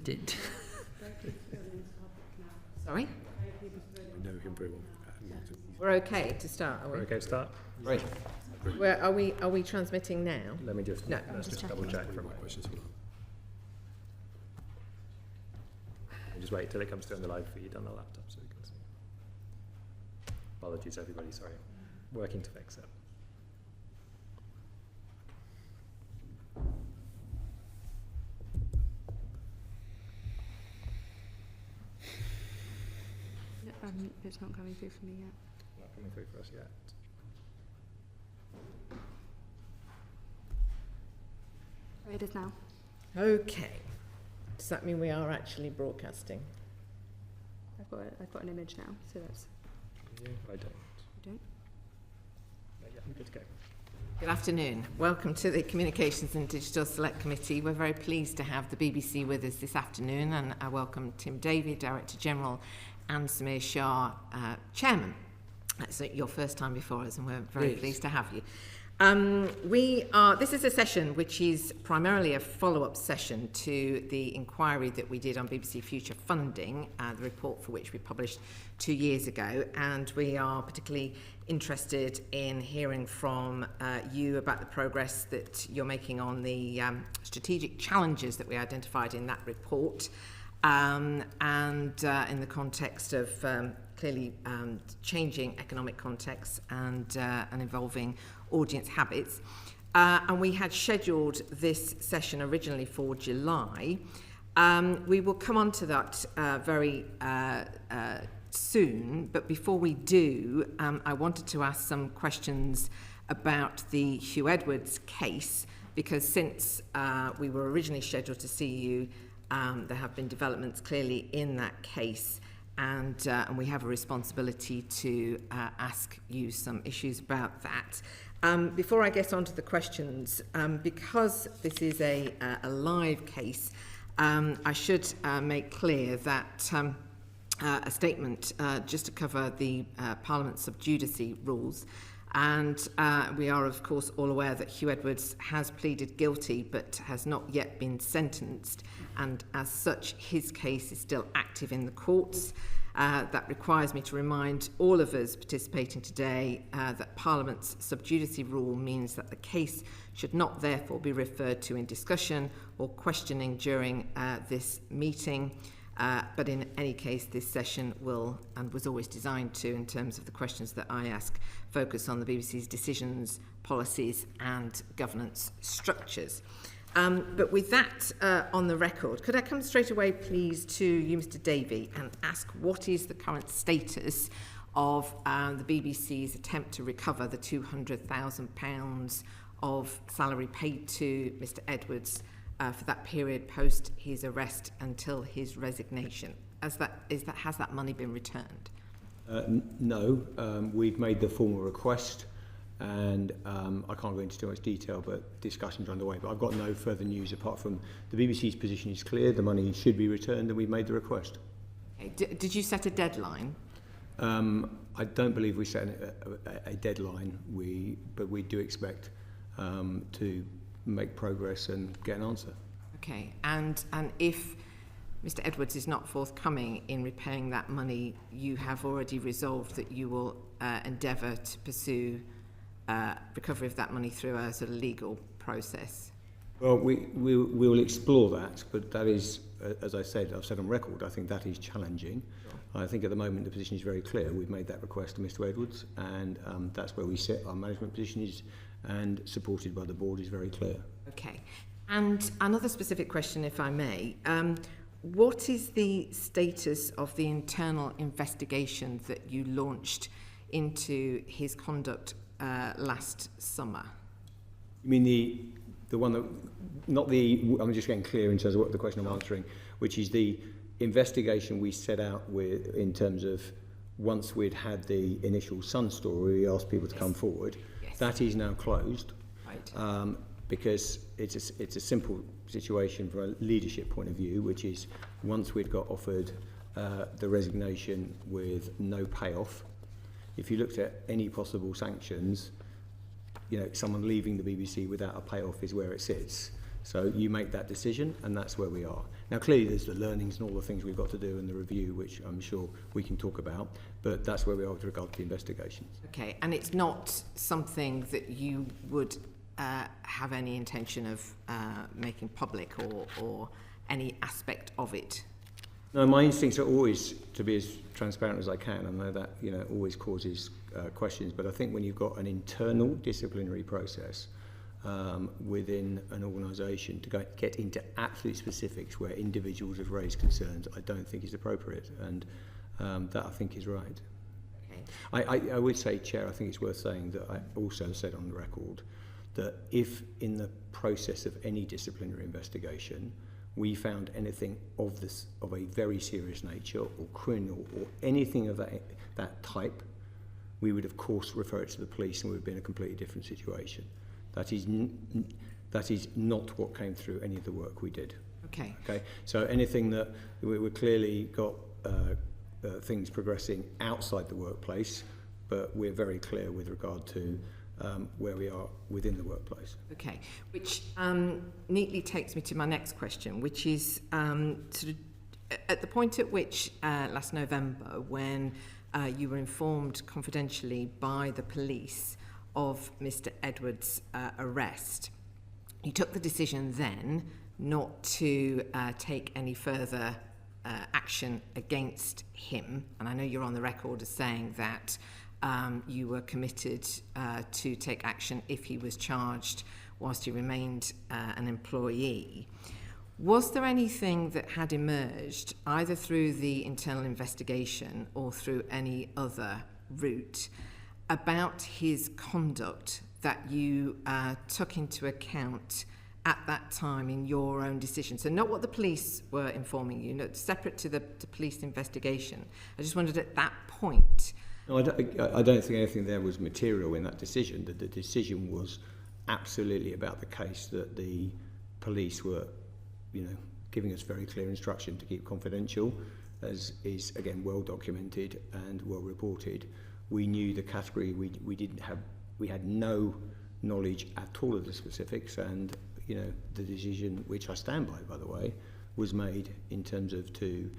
Did. Sorry? We know him very well. We're okay to start, are we? We're okay to start? Right. Are we transmitting now? Let me just, No, let's just double check for a moment. Questions for that. And just wait till it comes through on the live feed on the laptop so we can see. Apologies everybody, sorry. Working to fix it. It's not coming through for me yet. Not coming through for us yet. It is now. Okay. Does that mean we are actually broadcasting? I've got an image now, so that's. Yeah, I don't. You don't? Yeah, I'm good to go. Good afternoon. Welcome to the Communications and Digital Select Committee. We're very pleased to have the BBC with us this afternoon, and I welcome Tim Davie, Director General, and Samir, Shah, Chairman. It's your first time before us, and we're very pleased to have you. This is a session which is primarily a follow-up session to the inquiry that we did on BBC Future Funding, the report for which we published 2 years ago, and we are particularly interested in hearing from you about the progress that you're making on the strategic challenges that we identified in that report, and in the context of clearly changing economic contexts and evolving audience habits. And we had scheduled this session originally for July. We will come on to that very soon, but before we do, I wanted to ask some questions about the Huw Edwards case, because since we were originally scheduled to see you, there have been developments clearly in that case, and we have a responsibility to ask you some issues about that. Before I get on to the questions, because this is a live case, I should make clear that a statement just to cover the Parliament sub judice rules. And we are, of course, all aware that Huw Edwards has pleaded guilty but has not yet been sentenced. And as such, his case is still active in the courts. That requires me to remind all of us participating today that Parliament's sub judice rule means that the case should not therefore be referred to in discussion or questioning during this meeting. But in any case, this session will, and was always designed to, in terms of the questions that I ask, focus on the BBC's decisions, policies and governance structures. But with that on the record, could I come straight away, please, to you, Mr. Davie, and ask what is the current status of the BBC's attempt to recover the £200,000 of salary paid to Mr. Edwards for that period post his arrest until his resignation? Has that money been returned? No, we've made the formal request, and I can't go into too much detail, but discussions are underway. But I've got no further news apart from the BBC's position is clear, the money should be returned, and we've made the request. Okay. Did you set a deadline? I don't believe we set a deadline, but we do expect to make progress and get an answer. Okay, and if Mr. Edwards is not forthcoming in repaying that money, you have already resolved that you will endeavour to pursue recovery of that money through a sort of legal process? Well, we will explore that, but that is, as I said, I've said on record, I think that is challenging. Sure. I think at the moment the position is very clear. We've made that request to Mr. Edwards, and that's where we sit. Our management position is, and supported by the board, is very clear. Okay. And another specific question, if I may. What is the status of the internal investigation that you launched into his conduct last summer? You mean the one that, not the, I'm just getting clear in terms of what the question I'm answering, which is the investigation we set out with in terms of once we'd had the initial Sun story, we asked people to come forward. Yes. That is now closed. Right. Because it's a simple situation from a leadership point of view, which is once we'd got offered the resignation with no payoff, if you looked at any possible sanctions, you know, someone leaving the BBC without a payoff is where it sits. So you make that decision, and that's where we are. Now, clearly, there's the learnings and all the things we've got to do in the review, which I'm sure we can talk about, but that's where we are with regard to the investigations. Okay, and it's not something that you would have any intention of making public or any aspect of it? No, my instincts are always to be as transparent as I can. I know that, you know, always causes questions, but I think when you've got an internal disciplinary process within an organisation to get into absolute specifics where individuals have raised concerns, I don't think is appropriate, and that I think is right. Okay. I would say, Chair, I think it's worth saying that I also said on the record that if in the process of any disciplinary investigation we found anything of a very serious nature or criminal or anything of that type, we would of course refer it to the police and we would be in a completely different situation. That is not what came through any of the work we did. Okay. Okay. So anything that we clearly got things progressing outside the workplace, but we're very clear with regard to where we are within the workplace. Okay, which neatly takes me to my next question, which is sort of at the point at which last November, when you were informed confidentially by the police of Mr. Edwards' arrest, you took the decision then not to take any further action against him, and I know you're on the record as saying that you were committed to take action if he was charged whilst he remained an employee. Was there anything that had emerged, either through the internal investigation or through any other route, about his conduct that you took into account at that time in your own decision? So not what the police were informing you, no, separate to the police investigation. I just wondered at that point. No, I don't think anything there was material in that decision. The decision was absolutely about the case that the police were, you know, giving us very clear instruction to keep confidential, as is again well documented and well reported. We knew the category. We had no knowledge at all of the specifics, and you know the decision, which I stand by the way, was made in terms of to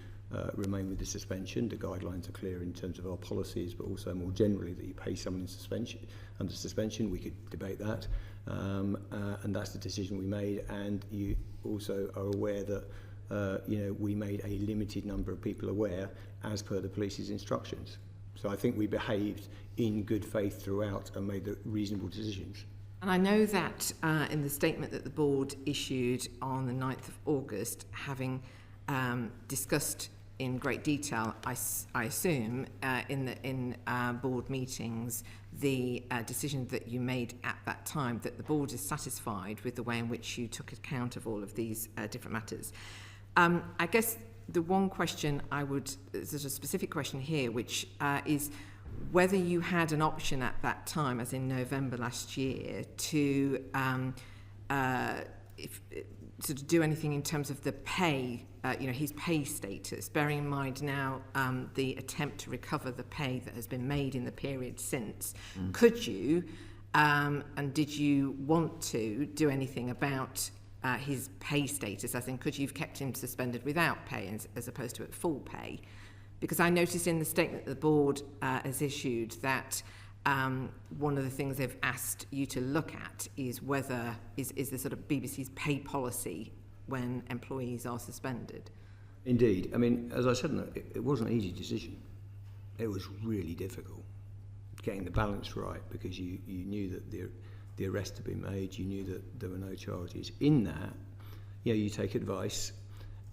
remain with the suspension. The guidelines are clear in terms of our policies, but also more generally that you pay someone in suspension, under suspension. We could debate that, and that's the decision we made. And you also are aware that you know, we made a limited number of people aware as per the police's instructions. So I think we behaved in good faith throughout and made the reasonable decisions. And I know that in the statement that the board issued on the 9th of August, having discussed in great detail, I assume, in board meetings, the decision that you made at that time, that the board is satisfied with the way in which you took account of all of these different matters. I guess the one question I would, there's a specific question here, which is whether you had an option at that time, as in November last year, to sort of do anything in terms of the pay, you know, his pay status, bearing in mind now the attempt to recover the pay that has been made in the period since. Could you, and did you want to do anything about his pay status, as in could you have kept him suspended without pay as opposed to at full pay? Because I noticed in the statement that the board has issued that one of the things they've asked you to look at is whether is the sort of BBC's pay policy when employees are suspended. Indeed. I mean, as I said, it wasn't an easy decision. It was really difficult getting the balance right, because you knew that the arrest had been made, you knew that there were no charges. In that, you know, you take advice,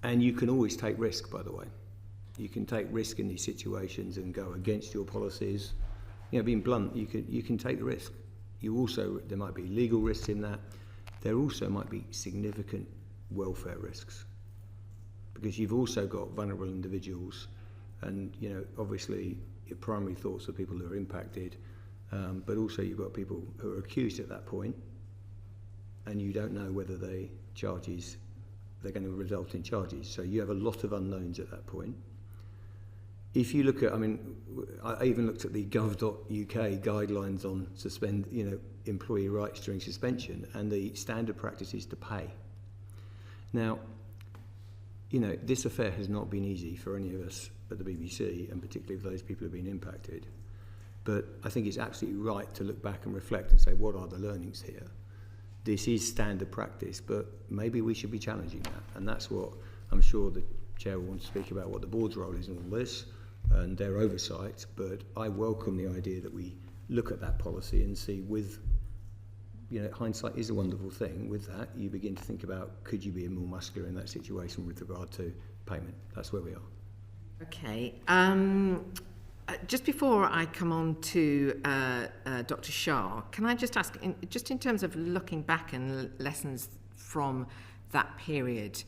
and you can always take risk, by the way. You can take risk in these situations and go against your policies. You know, being blunt, you can take the risk. You also, there might be legal risks in that. There also might be significant welfare risks, because you've also got vulnerable individuals, and you know, obviously your primary thoughts are people who are impacted, but also you've got people who are accused at that point, and you don't know whether they're going to result in charges. So you have a lot of unknowns at that point. If you look at, I mean, I even looked at the gov.uk guidelines on employee rights during suspension, and the standard practice is to pay. Now, you know, this affair has not been easy for any of us at the BBC, and particularly for those people who have been impacted. But I think it's absolutely right to look back and reflect and say, what are the learnings here? This is standard practice, but maybe we should be challenging that. And that's what I'm sure the Chair will want to speak about, what the board's role is in all this and their oversight. But I welcome the idea that we look at that policy and see with, you know, hindsight is a wonderful thing. With that, you begin to think about, could you be more muscular in that situation with regard to payment? That's where we are. Okay. Just before I come on to Dr. Shah, can I just ask, just in terms of looking back and lessons from that period,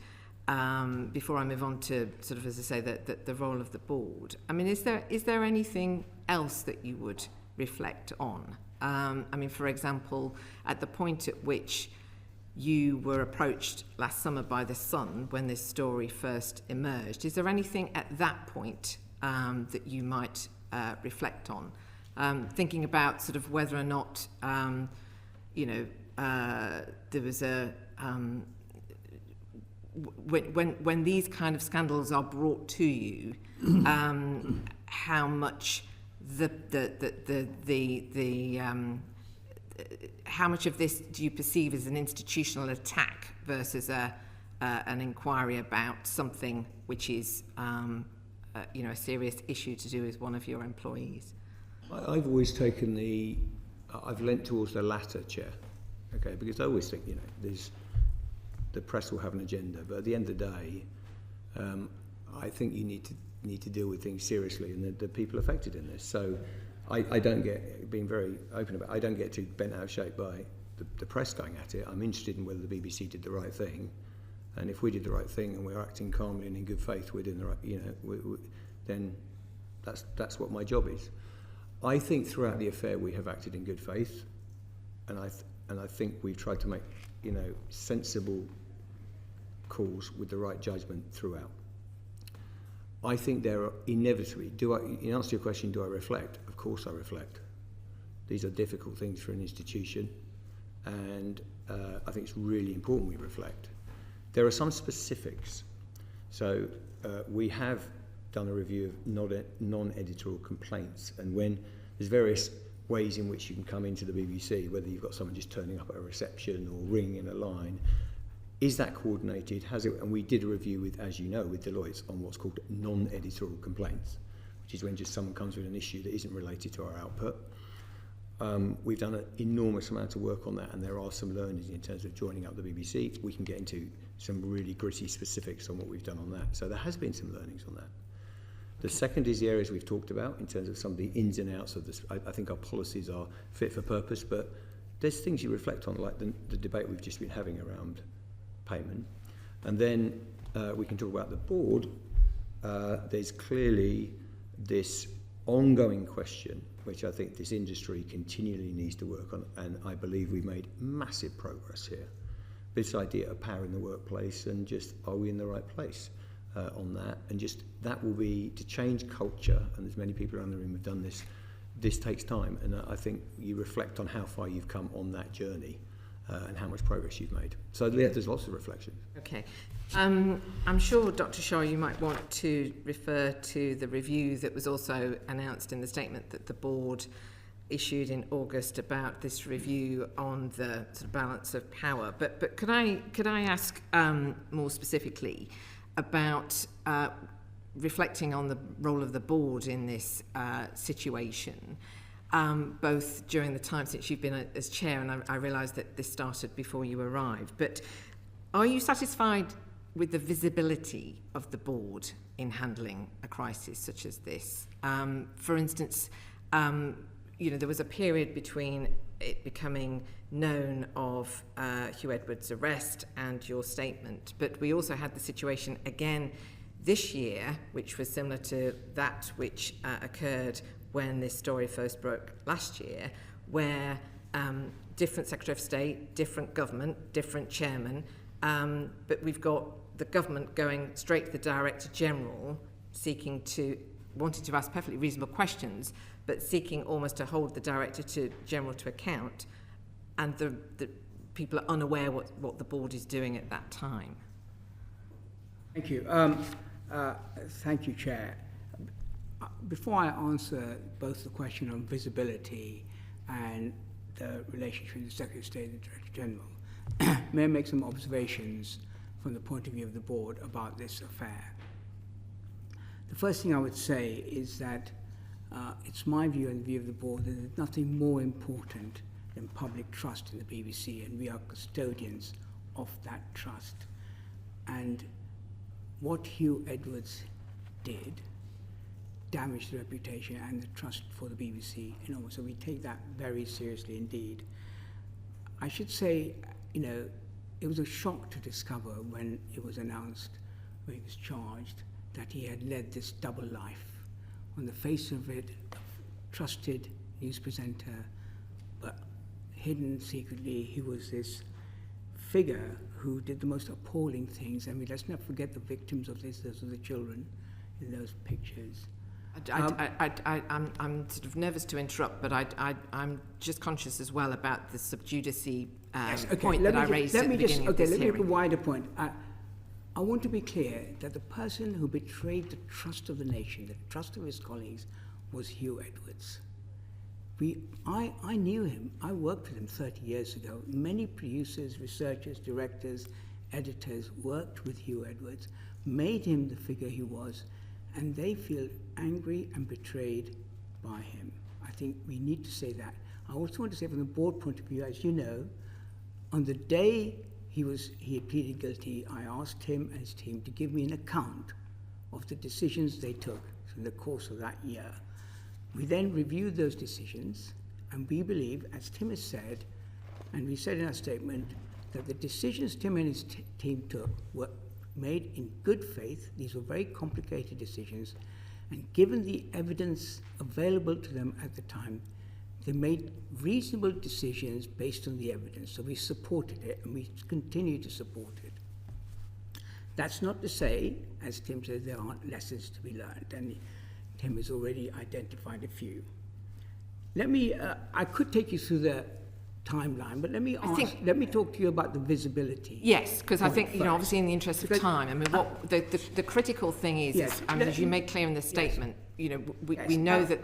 before I move on to sort of, as I say, the role of the board. I mean, is there anything else that you would reflect on? I mean, for example, at the point at which you were approached last summer by The Sun when this story first emerged, is there anything at that point that you might reflect on? Thinking about sort of whether or not, there was a... when these kind of scandals are brought to you, how much how much of this do you perceive as an institutional attack versus an inquiry about something which is a serious issue to do with one of your employees? I've always taken I've lent towards the latter, Chair, okay, because I always think, you know, the press will have an agenda, but at the end of the day, I think you need to deal with things seriously, and the people affected in this. So I don't get, being very open about it, I don't get too bent out of shape by the press going at it. I'm interested in whether the BBC did the right thing, and if we did the right thing and we're acting calmly and in good faith, we're doing the right, you know, then that's what my job is. I think throughout the affair we have acted in good faith, and I think we've tried to make, you know, sensible calls with the right judgment throughout. I think there are inevitably, in answer to your question, do I reflect? Of course I reflect. These are difficult things for an institution, and I think it's really important we reflect. There are some specifics. So we have done a review of non-editorial complaints, and when there's various ways in which you can come into the BBC, whether you've got someone just turning up at a reception or ringing in a line. Is that coordinated? Has it? And we did a review with, as you know, with Deloitte on what's called non-editorial complaints, which is when just someone comes with an issue that isn't related to our output. We've done an enormous amount of work on that, and there are some learnings in terms of joining up the BBC. We can get into some really gritty specifics on what we've done on that. So there has been some learnings on that. The second is the areas we've talked about in terms of some of the ins and outs of this. I think our policies are fit for purpose, but there's things you reflect on, like the debate we've just been having around payment. And then we can talk about the board. There's clearly this ongoing question, which I think this industry continually needs to work on, and I believe we've made massive progress here. This idea of power in the workplace, and just, are we in the right place on that? And just, that will be, to change culture, and there's many people around the room who've done this, this takes time, and I think you reflect on how far you've come on that journey and how much progress you've made. So yeah, there's lots of reflection. Okay. I'm sure, Dr. Shah, you might want to refer to the review that was also announced in the statement that the board issued in August about this review on the sort of balance of power. But could I ask more specifically about reflecting on the role of the board in this situation, both during the time since you've been as chair, and I realise that this started before you arrived, but are you satisfied with the visibility of the board in handling a crisis such as this? For instance, there was a period between it becoming known of Huw Edwards' arrest and your statement, but we also had the situation again this year, which was similar to that which occurred when this story first broke last year, where different Secretary of State, different government, different chairman, but we've got the government going straight to the Director General, wanting to ask perfectly reasonable questions, but seeking almost to hold the Director General to account, and the people are unaware what the board is doing at that time. Thank you. Thank you, Chair. Before I answer both the question on visibility and the relationship between the Secretary of State and the Director General, may I make some observations from the point of view of the board about this affair. The first thing I would say is that it's my view and the view of the board that there's nothing more important than public trust in the BBC, and we are custodians of that trust. And what Huw Edwards did damaged the reputation and the trust for the BBC enormously. So we take that very seriously indeed. I should say, you know, it was a shock to discover when it was announced, when he was charged, that he had led this double life. On the face of it, a trusted news presenter, but hidden secretly, he was this figure who did the most appalling things. I mean, let's not forget the victims of this. Those are the children in those pictures. I'm sort of nervous to interrupt, but I'm just conscious as well about the sub judice point that I raised at the beginning of this hearing. Let me make a wider point. I want to be clear that the person who betrayed the trust of the nation, the trust of his colleagues, was Huw Edwards. I knew him. I worked with him 30 years ago. Many producers, researchers, directors, editors worked with Huw Edwards, made him the figure he was, and they feel angry and betrayed by him. I think we need to say that. I also want to say from the board point of view, as you know, on the day he had pleaded guilty, I asked him and his team to give me an account of the decisions they took in the course of that year. We then reviewed those decisions, and we believe, as Tim has said, and we said in our statement, that the decisions Tim and his team took were made in good faith. These were very complicated decisions, and given the evidence available to them at the time, they made reasonable decisions based on the evidence. So we supported it, and we continue to support it. That's not to say, as Tim says, there aren't lessons to be learned, and Tim has already identified a few. Let me, I could take you through the timeline, but let me talk to you about the visibility. Yes, because I think, you know, obviously in the interest of time, I mean, what the critical thing is, yes, I mean, as you made clear in the statement, you know, we know that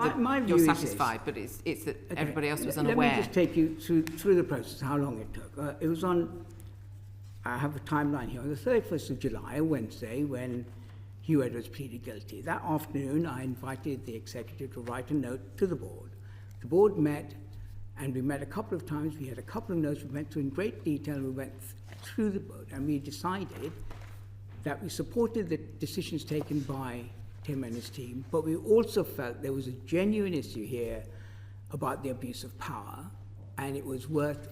you're satisfied, but it's that everybody else was unaware. Let me just take you through the process, how long it took. It was on, I have a timeline here, on the 31st of July, a Wednesday, when Huw Edwards pleaded guilty. That afternoon, I invited the executive to write a note to the board. The board met, and we met a couple of times. We had a couple of notes we went through in great detail. We went through the board, and we decided that we supported the decisions taken by Tim and his team, but we also felt there was a genuine issue here about the abuse of power, and it was worth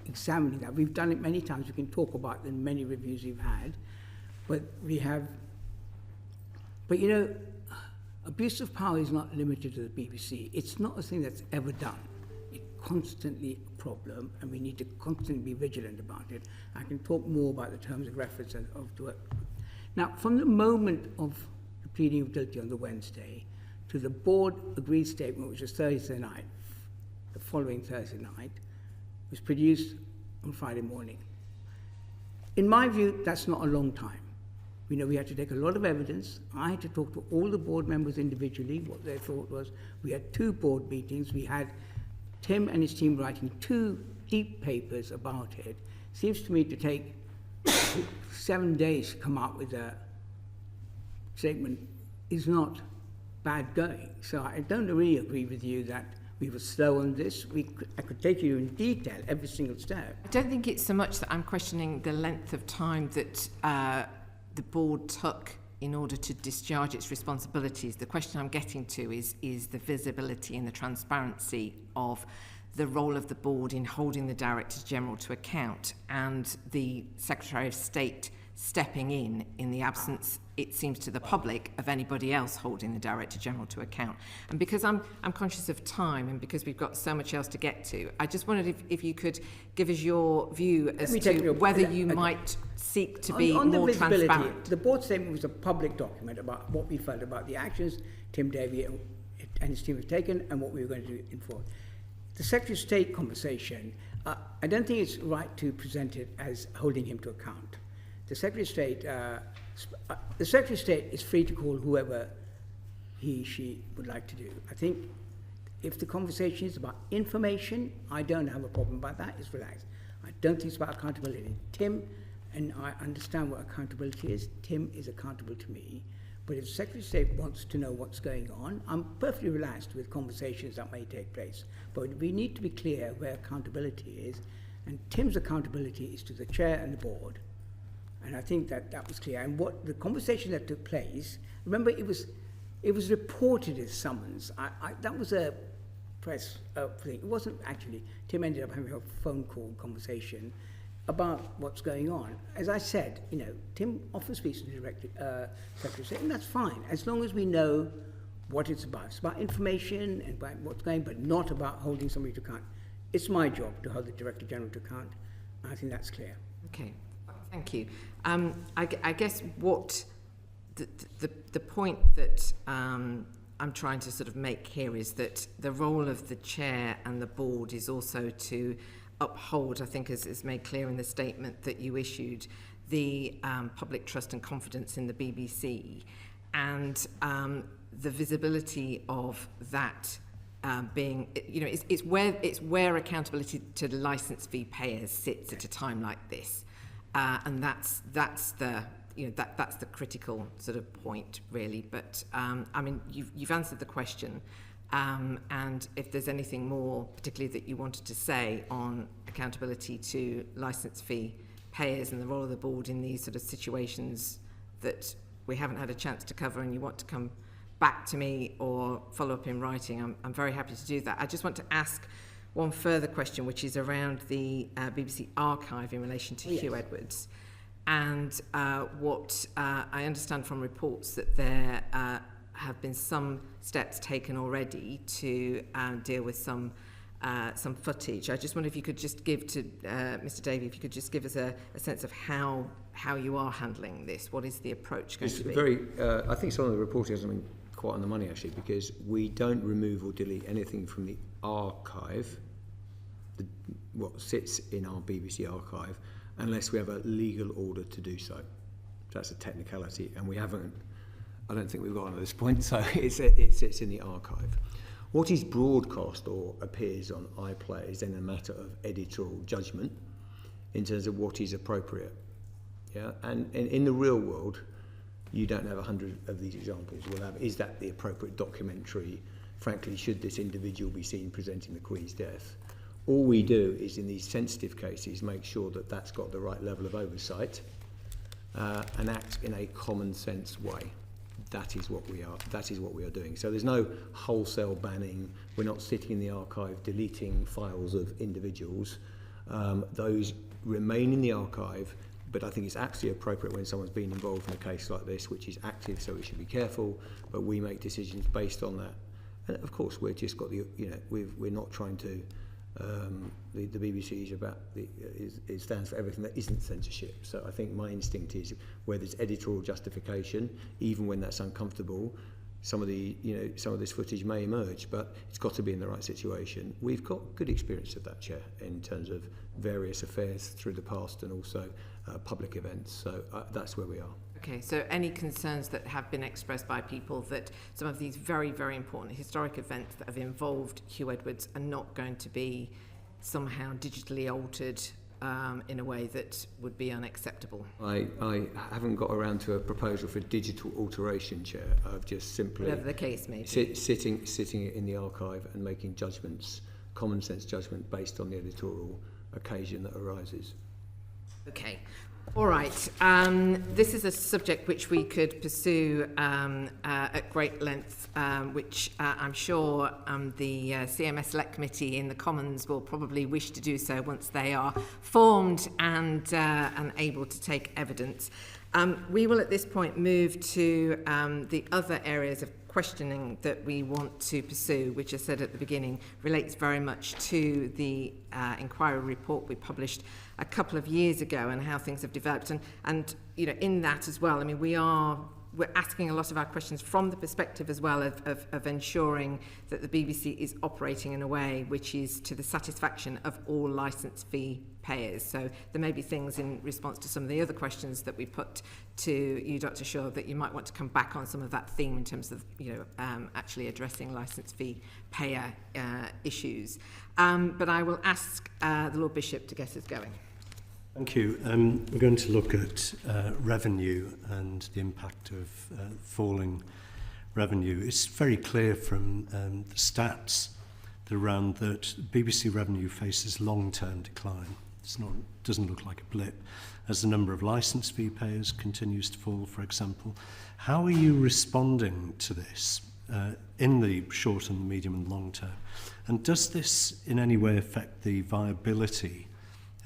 examining that. We've done it many times. We can talk about the many reviews we've had, but you know, abuse of power is not limited to the BBC. It's not a thing that's ever done. It's constantly a problem, and we need to constantly be vigilant about it. I can talk more about the terms of reference of the work. Now, from the moment of the pleading of guilty on the Wednesday to the board agreed statement, which was Thursday night, the following Thursday night, was produced on Friday morning. In my view, that's not a long time. We know we had to take a lot of evidence. I had to talk to all the board members individually, what their thought was. We had 2 board meetings. We had Tim and his team writing 2 deep papers about it. Seems to me to take 7 days to come up with a statement is not bad going. So I don't really agree with you that we were slow on this. I could take you in detail every single step. I don't think it's so much that I'm questioning the length of time that the board took in order to discharge its responsibilities. The question I'm getting to is the visibility and the transparency of the role of the board in holding the Director General to account, and the Secretary of State stepping in the absence, it seems to the public, of anybody else holding the Director General to account. And because I'm conscious of time, and because we've got so much else to get to, I just wondered if you could give us your view as to whether you might seek to be on more the visibility, transparent. The board statement was a public document about what we felt about the actions Tim Davie and his team have taken and what we were going to do in forward. The Secretary of State conversation, I don't think it's right to present it as holding him to account. the Secretary of State, the Secretary of State is free to call whoever she would like to do. I think if the conversation is about information, I don't have a problem about that. It's relaxed. I don't think it's about accountability. Tim, and I understand what accountability is. Tim is accountable to me. But if the Secretary of State wants to know what's going on, I'm perfectly relaxed with conversations that may take place. But we need to be clear where accountability is. And Tim's accountability is to the chair and the board. And I think that was clear. And what the conversation that took place, remember, it was reported as summons. That was a press thing. It wasn't actually. Tim ended up having a phone call conversation about what's going on. As I said, Tim often speaks to the Secretary of State, and that's fine, as long as we know what it's about. It's about information and about what's going, but not about holding somebody to account. It's my job to hold the Director General to account. I think that's clear. Okay, thank you. I guess what the point that I'm trying to sort of make here is that the role of the chair and the board is also to uphold, I think as is made clear in the statement that you issued, the public trust and confidence in the BBC, and the visibility of that being, it's where accountability to the licence fee payers sits at a time like this, and that's the that's the critical sort of point, really. But I mean, you've answered the question. And if there's anything more, particularly that you wanted to say on accountability to licence fee payers and the role of the board in these sort of situations that we haven't had a chance to cover, and you want to come back to me or follow up in writing, I'm very happy to do that. I just want to ask one further question, which is around the BBC archive in relation to Huw Edwards. And what I understand from reports that there have been some steps taken already to deal with some footage. I just wonder if you could just give to Mr. Davie, if you could just give us a sense of how you are handling this. What is the approach going to be? I think some of the reporting hasn't been quite on the money, actually, because we don't remove or delete anything from the archive, what sits in our BBC archive, unless we have a legal order to do so. That's a technicality, and we haven't. I don't think we've got on at this point, so it sits in the archive. What is broadcast or appears on iPlayer is then a matter of editorial judgment in terms of what is appropriate. Yeah, and in the real world, you don't have 100 of these examples. We'll have, is that the appropriate documentary? Frankly, should this individual be seen presenting the Queen's death? All we do is, in these sensitive cases, make sure that that's got the right level of oversight and acts in a common sense way. That is what we are doing. So there's no wholesale banning. We're not sitting in the archive deleting files of individuals. Those remain in the archive, but I think it's absolutely appropriate when someone's been involved in a case like this, which is active, so we should be careful, but we make decisions based on that. And of course, we've just got the, we're not trying to, the BBC is about, it stands for everything that isn't censorship. So I think my instinct is where there's editorial justification, even when that's uncomfortable, some of this footage may emerge, but it's got to be in the right situation. We've got good experience of that, Chair, in terms of various affairs through the past and also public events. So that's where we are. Okay, so any concerns that have been expressed by people that some of these very, very important historic events that have involved Huw Edwards are not going to be somehow digitally altered in a way that would be unacceptable? I haven't got around to a proposal for digital alteration, Chair. I've just simply... Whatever the case may be. Sitting in the archive and making judgments, common sense judgment based on the editorial occasion that arises. Okay. All right. This is a subject which we could pursue at great length, which I'm sure the CMS Select Committee in the Commons will probably wish to do so once they are formed and able to take evidence. We will at this point move to the other areas of questioning that we want to pursue, which I said at the beginning relates very much to the inquiry report we published a couple of years ago and how things have developed. And in that as well, I mean, we are we're asking a lot of our questions from the perspective as well of ensuring that the BBC is operating in a way which is to the satisfaction of all licence fee payers. So there may be things in response to some of the other questions that we put to you, Dr. Shaw, that you might want to come back on some of that theme in terms of, actually addressing licence fee payer issues. But I will ask the Lord Bishop to get us going. Thank you. We're going to look at revenue and the impact of falling revenue. It's very clear from the stats around that BBC revenue faces long-term decline. Doesn't look like a blip as the number of licence fee payers continues to fall, for example. How are you responding to this in the short and the medium and long term? And does this in any way affect the viability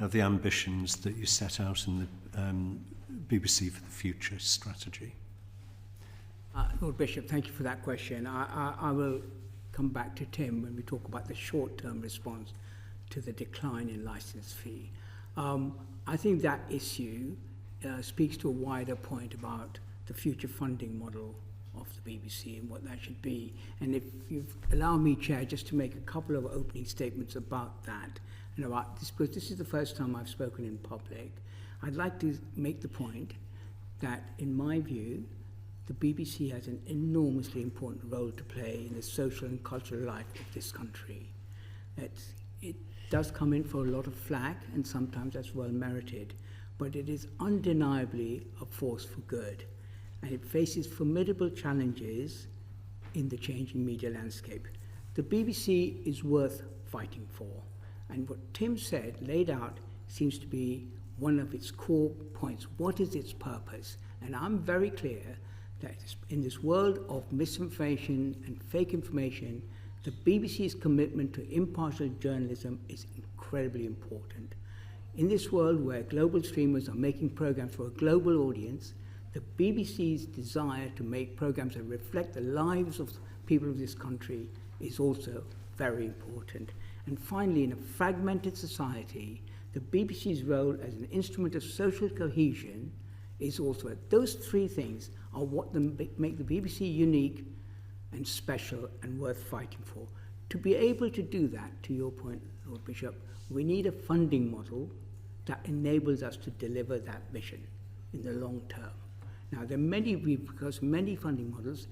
of the ambitions that you set out in the BBC for the Future strategy? Lord Bishop, thank you for that question. I will come back to Tim when we talk about the short-term response to the decline in licence fee. I think that issue speaks to a wider point about the future funding model of the BBC and what that should be. And if you allow me, Chair, just to make a couple of opening statements about that, and about this, because this is the first time I've spoken in public, I'd like to make the point that, in my view, the BBC has an enormously important role to play in the social and cultural life of this country. It does come in for a lot of flack, and sometimes that's well merited, but it is undeniably a force for good, and it faces formidable challenges in the changing media landscape. The BBC is worth fighting for, and what Tim said, laid out, seems to be one of its core points. What is its purpose? And I'm very clear that in this world of misinformation and fake information, the BBC's commitment to impartial journalism is incredibly important. In this world where global streamers are making programs for a global audience, the BBC's desire to make programs that reflect the lives of people of this country is also very important. And finally, in a fragmented society, the BBC's role as an instrument of social cohesion is also. Those three things are what make the BBC unique and special and worth fighting for. To be able to do that, to your point, Lord Bishop, we need a funding model that enables us to deliver that mission in the long term. Now, there are many funding models,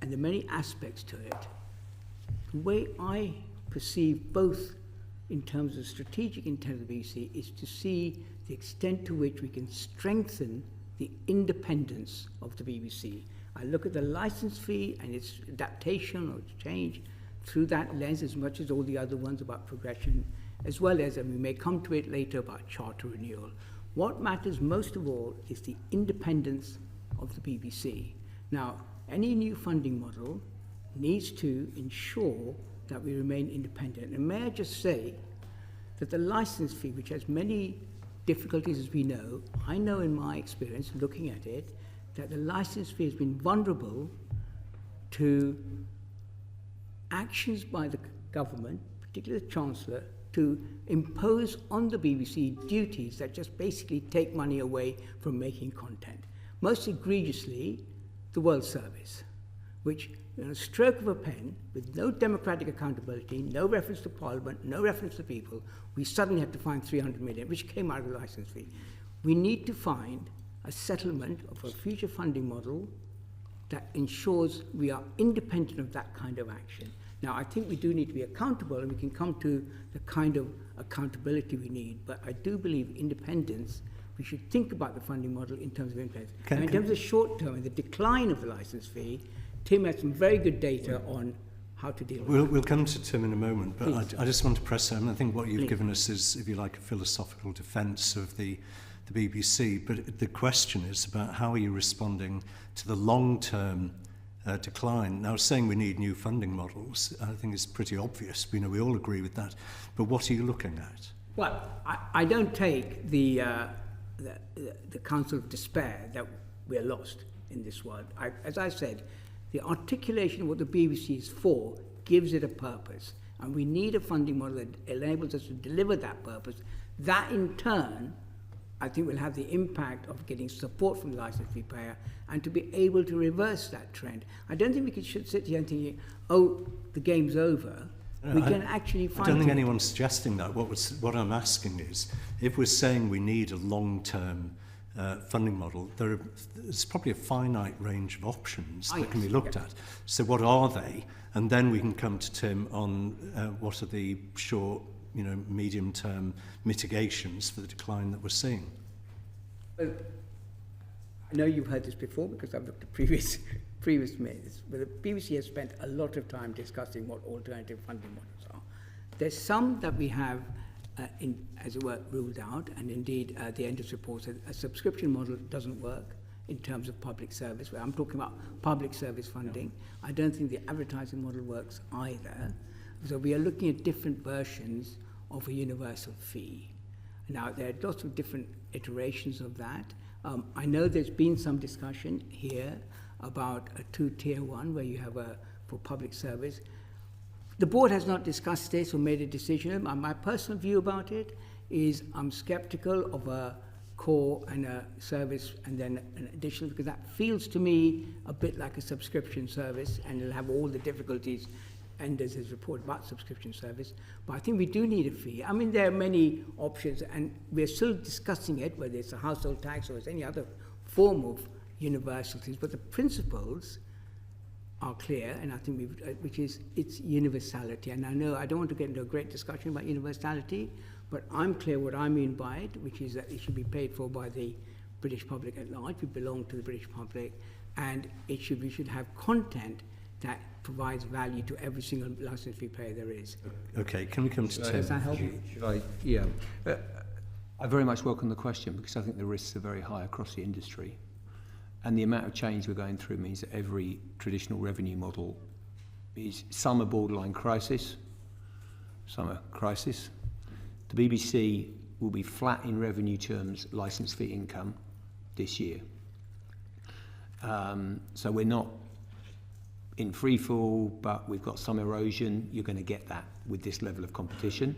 and there are many aspects to it. The way I perceive both in terms of strategic intent of the BBC is to see the extent to which we can strengthen the independence of the BBC. I look at the licence fee and its adaptation or its change through that lens as much as all the other ones about progression, as well as, and we may come to it later, about charter renewal. What matters most of all is the independence of the BBC. Now, any new funding model needs to ensure that we remain independent. And may I just say that the licence fee, which has many difficulties as we know, I know in my experience looking at it, that the licence fee has been vulnerable to actions by the government, particularly the Chancellor, to impose on the BBC duties that just basically take money away from making content. Most egregiously, the World Service, which, in a stroke of a pen, with no democratic accountability, no reference to Parliament, no reference to people, we suddenly had to find 300 million, which came out of the licence fee. We need to find a settlement of a future funding model that ensures we are independent of that kind of action. Now, I think we do need to be accountable, and we can come to the kind of accountability we need, but I do believe independence, we should think about the funding model in terms of independence. In terms of short term and the decline of the licence fee, Tim had some very good data on how to deal with it. We'll come to Tim in a moment, but I just want to press him. I think what you've given us is, if you like, a philosophical defence of the BBC, but the question is about how are you responding to the long-term decline. Now, saying we need new funding models, I think is pretty obvious. We all agree with that. But what are you looking at? Well, I don't take the counsel of despair that we're lost in this world. As I said, the articulation of what the BBC is for gives it a purpose, and we need a funding model that enables us to deliver that purpose. That, in turn, I think will have the impact of getting support from the license fee payer and to be able to reverse that trend. I don't think we should sit here and think, oh, the game's over. We can actually fight I don't think it. anyone's suggesting that. What I'm asking is, if we're saying we need a long-term funding model, there's probably a finite range of options that can be looked at. So what are they? And then we can come to Tim on what are the short, medium-term mitigations for the decline that we're seeing. Well, I know you've heard this before because I've looked at previous minutes, but the BBC has spent a lot of time discussing what alternative funding models are. There's some that we have, as it were, ruled out, and indeed the end of report said a subscription model doesn't work in terms of public service. Where I'm talking about public service funding. I don't think the advertising model works either. So we are looking at different versions of a universal fee. Now, there are lots of different iterations of that. I know there's been some discussion here about a two-tier one where you have for public service. The board has not discussed this or made a decision. My personal view about it is I'm skeptical of a core and a service and then an additional, because that feels to me a bit like a subscription service, and it'll have all the difficulties Enders has reported about subscription service. But I think we do need a fee. I mean, there are many options, and we're still discussing it, whether it's a household tax or it's any other form of universal things. But the principles are clear, and I think which is its universality. And I know I don't want to get into a great discussion about universality, but I'm clear what I mean by it, which is that it should be paid for by the British public at large. We belong to the British public, and we should have content that provides value to every single license fee payer there is. Okay, can we come to Tim? Does that help? Should I? Yeah. I very much welcome the question because I think the risks are very high across the industry. And the amount of change we're going through means that every traditional revenue model is, some are borderline crisis, some are crisis. The BBC will be flat in revenue terms, license fee income this year. So we're not in free fall, but we've got some erosion. You're going to get that with this level of competition.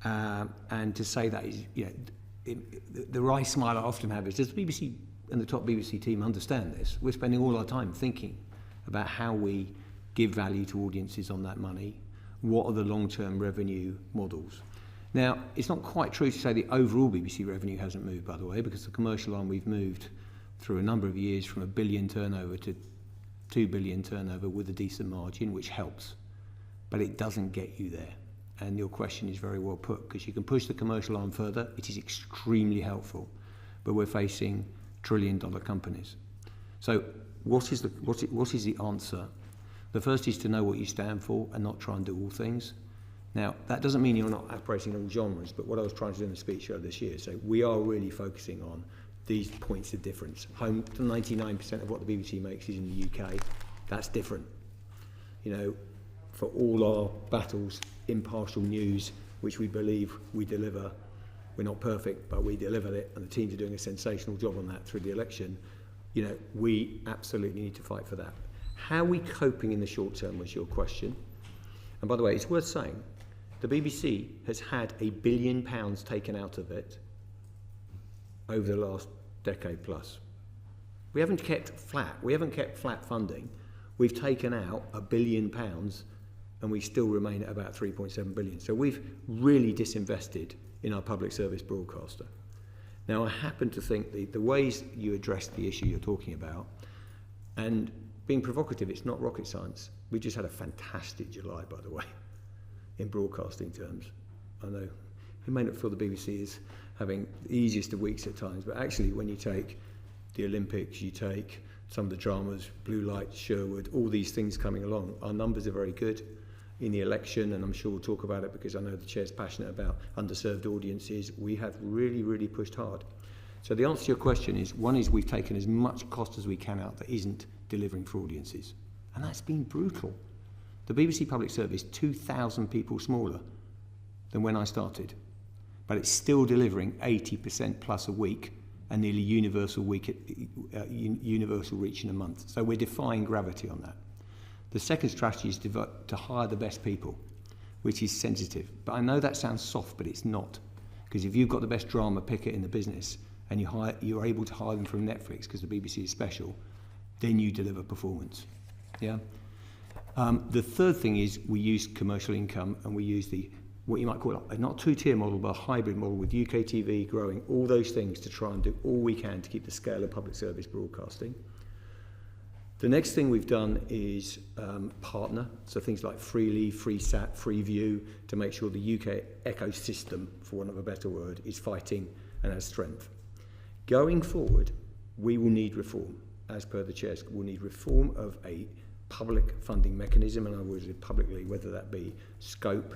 And to say that is, the wry smile I often have is, does the BBC and the top BBC team understand this? We're spending all our time thinking about how we give value to audiences on that money. What are the long-term revenue models? Now, it's not quite true to say the overall BBC revenue hasn't moved, by the way, because the commercial arm we've moved through a number of years from £1 billion turnover to 2 billion turnover with a decent margin, which helps, but it doesn't get you there. And your question is very well put, because you can push the commercial arm further. It is extremely helpful, but we're facing trillion-dollar companies. So what is the answer? The first is to know what you stand for and not try and do all things. Now, that doesn't mean you're not operating in all genres, but what I was trying to do in the speech earlier this year, so we are really focusing on these points of difference. Home to 99% of what the BBC makes is in the UK. That's different. For all our battles, impartial news, which we believe we deliver. We're not perfect, but we delivered it, and the teams are doing a sensational job on that through the election. We absolutely need to fight for that. How are we coping in the short term was your question. And by the way, it's worth saying, the BBC has had £1 billion taken out of it over the last decade plus. We haven't kept flat. We haven't kept flat funding. We've taken out £1 billion and we still remain at about 3.7 billion. So we've really disinvested in our public service broadcaster. Now, I happen to think the ways you address the issue you're talking about, and being provocative, it's not rocket science. We just had a fantastic July, by the way, in broadcasting terms. I know you may not feel the BBC is having the easiest of weeks at times, but actually when you take the Olympics, you take some of the dramas, Blue Light, Sherwood, all these things coming along, our numbers are very good. In the election, and I'm sure we'll talk about it because I know the chair's passionate about underserved audiences, we have really, really pushed hard. So the answer to your question is, one is we've taken as much cost as we can out that isn't delivering for audiences. And that's been brutal. The BBC Public Service, 2,000 people smaller than when I started. But it's still delivering 80% plus a week and nearly universal reach in a month. So we're defying gravity on that. The second strategy is to hire the best people, which is sensitive. But I know that sounds soft, but it's not. Because if you've got the best drama picker in the business and you're able to hire them from Netflix because the BBC is special, then you deliver performance. Yeah. The third thing is we use commercial income, and we use what you might call a not two-tier model, but a hybrid model with UK TV growing, all those things to try and do all we can to keep the scale of public service broadcasting. The next thing we've done is partner, so things like Freely, FreeSat, Freeview, to make sure the UK ecosystem, for want of a better word, is fighting and has strength. Going forward, we will need reform, as per the chairs. We'll need reform of a public funding mechanism, and I would say publicly, whether that be scope,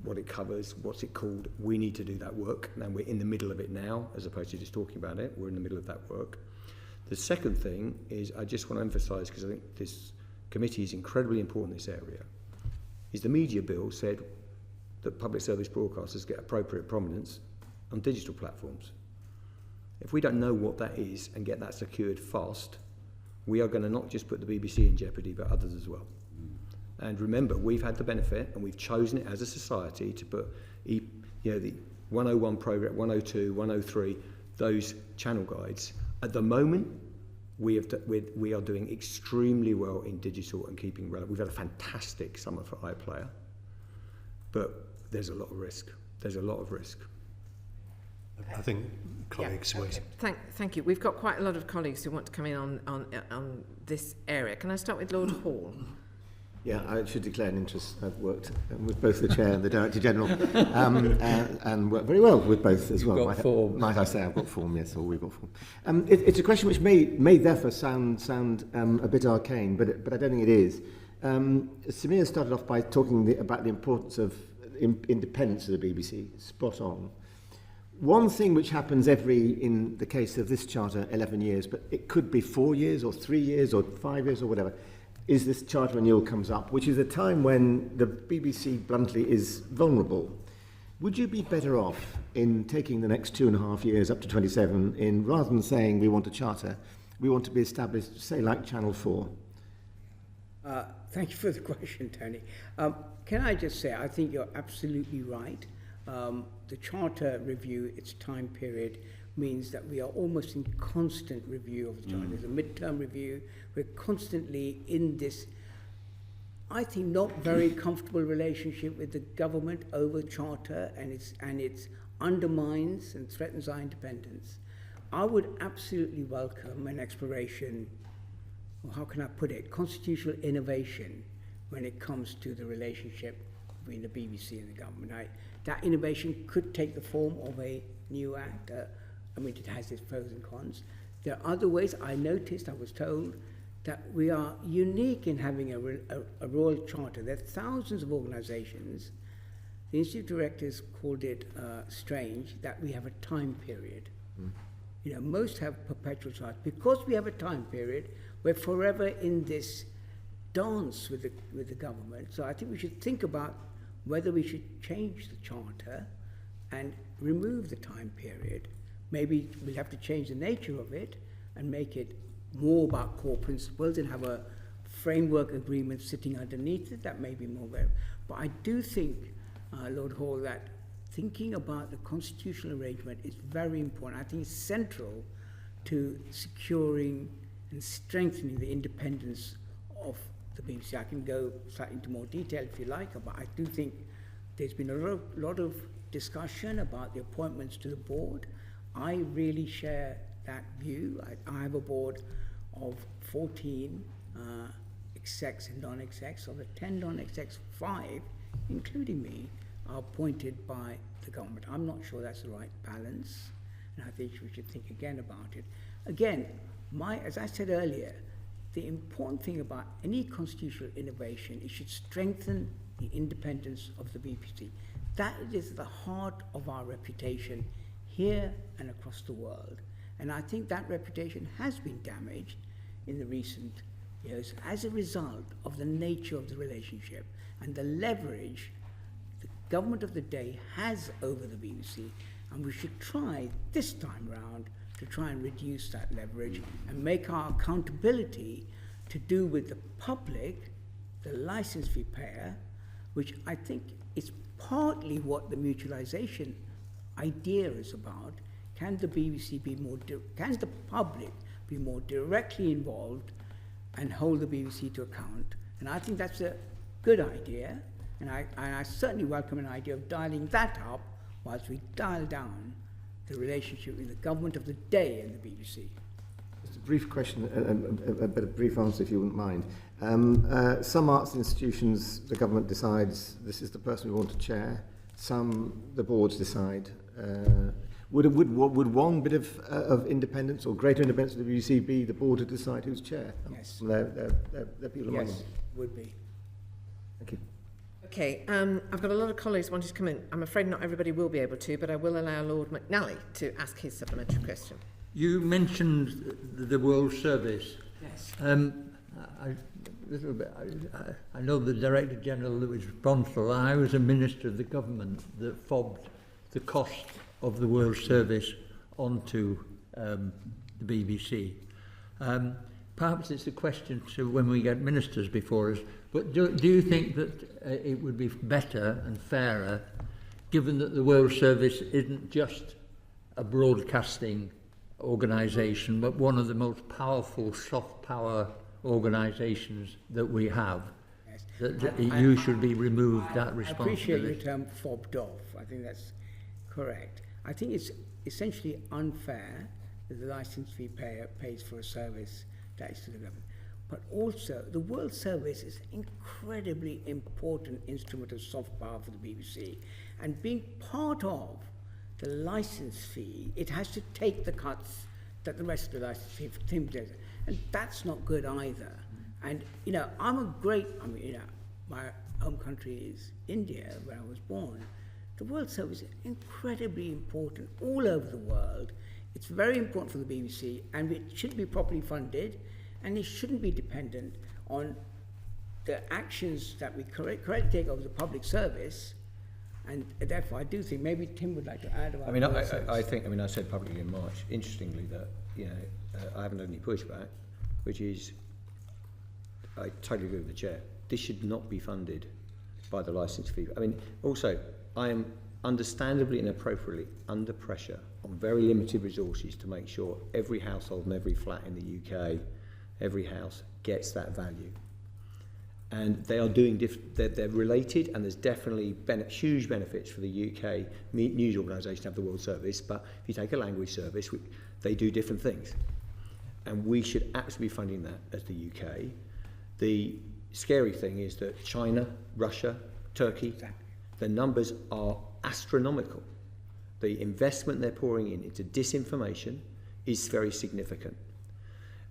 what it covers, what's it called. We need to do that work, and we're in the middle of it now, as opposed to just talking about it. We're in the middle of that work. The second thing is, I just want to emphasise, because I think this committee is incredibly important in this area, is the media bill said that public service broadcasters get appropriate prominence on digital platforms. If we don't know what that is and get that secured fast, we are going to not just put the BBC in jeopardy, but others as well. And remember, we've had the benefit, and we've chosen it as a society to put, the 101 programme, 102, 103, those channel guides. At the moment, we are doing extremely well in digital and keeping relevant. We've had a fantastic summer for iPlayer, but there's a lot of risk. There's a lot of risk. I think colleagues wait. Thank you. We've got quite a lot of colleagues who want to come in on this area. Can I start with Lord Hall? Yeah, I should declare an interest. I've worked with both the Chair and the Director General, and worked very well with both as well. Might I say I've got form, yes, or we've got form. It's a question which may therefore sound a bit arcane, but I don't think it is. Samir started off by talking about the importance of independence of the BBC, spot on. One thing which happens in the case of this charter, 11 years, but it could be 4 years or 3 years or 5 years or whatever, is this charter renewal comes up, which is a time when the BBC, bluntly, is vulnerable. Would you be better off in taking the next 2.5 years up to 27 rather than saying we want a charter, we want to be established, say, like Channel 4? Thank you for the question, Tony. Can I just say, I think you're absolutely right. The charter review, its time period, means that we are almost in constant review of the charter. There's a midterm review. We're constantly in this, I think, not very comfortable relationship with the government over charter, and it undermines and threatens our independence. I would absolutely welcome an exploration, or how can I put it, constitutional innovation when it comes to the relationship between the BBC and the government. That innovation could take the form of a new act. It has its pros and cons. There are other ways. I was told, that we are unique in having a royal charter. There are thousands of organisations. The Institute directors called it strange that we have a time period. Most have perpetual charters. Because we have a time period, we're forever in this dance with the government. So I think we should think about whether we should change the charter and remove the time period. Maybe we'll have to change the nature of it and make it more about core principles and have a framework agreement sitting underneath it. That may be more very. But I do think, Lord Hall, that thinking about the constitutional arrangement is very important. I think it's central to securing and strengthening the independence of the BBC. I can go slightly into more detail if you like, but I do think there's been a lot of discussion about the appointments to the board. I really share that view. I have a board of 14 execs and non-execs. Of the 10 non-execs, 5, including me, are appointed by the government. I'm not sure that's the right balance, and I think we should think again about it. Again, as I said earlier, the important thing about any constitutional innovation, it should strengthen the independence of the BBC. That is the heart of our reputation here and across the world. And I think that reputation has been damaged in the recent years as a result of the nature of the relationship and the leverage the government of the day has over the BBC. And we should try this time round to try and reduce that leverage and make our accountability to do with the public, the licence fee payer, which I think is partly what the mutualisation idea is about, can the BBC be can the public be more directly involved and hold the BBC to account? And I think that's a good idea, and I certainly welcome an idea of dialing that up whilst we dial down the relationship with the government of the day and the BBC. Just a brief question, a brief answer if you wouldn't mind. Some arts institutions, the government decides this is the person we want to chair. Some, the boards decide. Would one bit of independence or greater independence of the BBC be the board to decide who's chair? Yes. Their people among Yes, them. would be. Thank you. Okay, I've got a lot of colleagues wanting to come in. I'm afraid not everybody will be able to, but I will allow Lord McNally to ask his supplementary question. You mentioned the World Service. Yes. I know the Director General that was responsible. I was a minister of the government that fobbed the cost of the World Service onto the BBC. Perhaps it's a question to when we get ministers before us, but do you think that it would be better and fairer, given that the World Service isn't just a broadcasting organisation, but one of the most powerful soft power organisations that we have, Yes. that you should be removed that I appreciate responsibility? your term fobbed off. I think that's correct. I think it's essentially unfair that the licence fee payer pays for a service that is to the government. But also, the World Service is an incredibly important instrument of soft power for the BBC. And being part of the licence fee, it has to take the cuts that the rest of the licence fee for Tim does. And that's not good either. And, you know, my home country is India, where I was born. The World Service is incredibly important all over the world. It's very important for the BBC, and it should be properly funded, and it shouldn't be dependent on the actions that we correctly take over the public service. And therefore, I do think maybe Tim would like to add about. I said publicly in March, interestingly, that I haven't had any pushback, which is I totally agree with the chair. This should not be funded by the licence fee. I mean, also, I am understandably and appropriately under pressure on very limited resources to make sure every household and every flat in the UK, every house gets that value. And they are doing they're related, and there's definitely huge benefits for the UK news organisation to have the World Service. But if you take a language service, they do different things, and we should absolutely be funding that as the UK. The scary thing is that China, Russia, Turkey, the numbers are astronomical. The investment they're pouring into disinformation is very significant.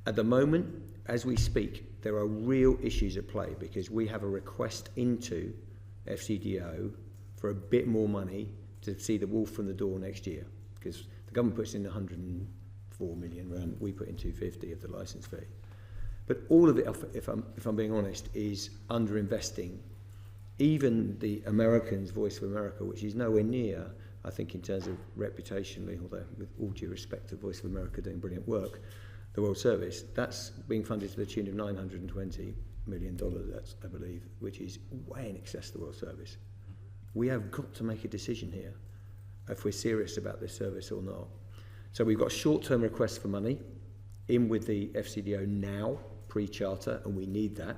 At the moment, as we speak, there are real issues at play because we have a request into FCDO for a bit more money to see the wolf from the door next year, because the government puts in 104 million rand, we put in 250 of the licence fee. But all of it, if I'm being honest, is underinvesting. Even the Americans' Voice of America, which is nowhere near, I think, in terms of reputationally, although with all due respect to Voice of America doing brilliant work, the World Service, that's being funded to the tune of $920 million, that's, I believe, which is way in excess of the World Service. We have got to make a decision here if we're serious about this service or not. So we've got short-term requests for money in with the FCDO now, pre-charter, and we need that.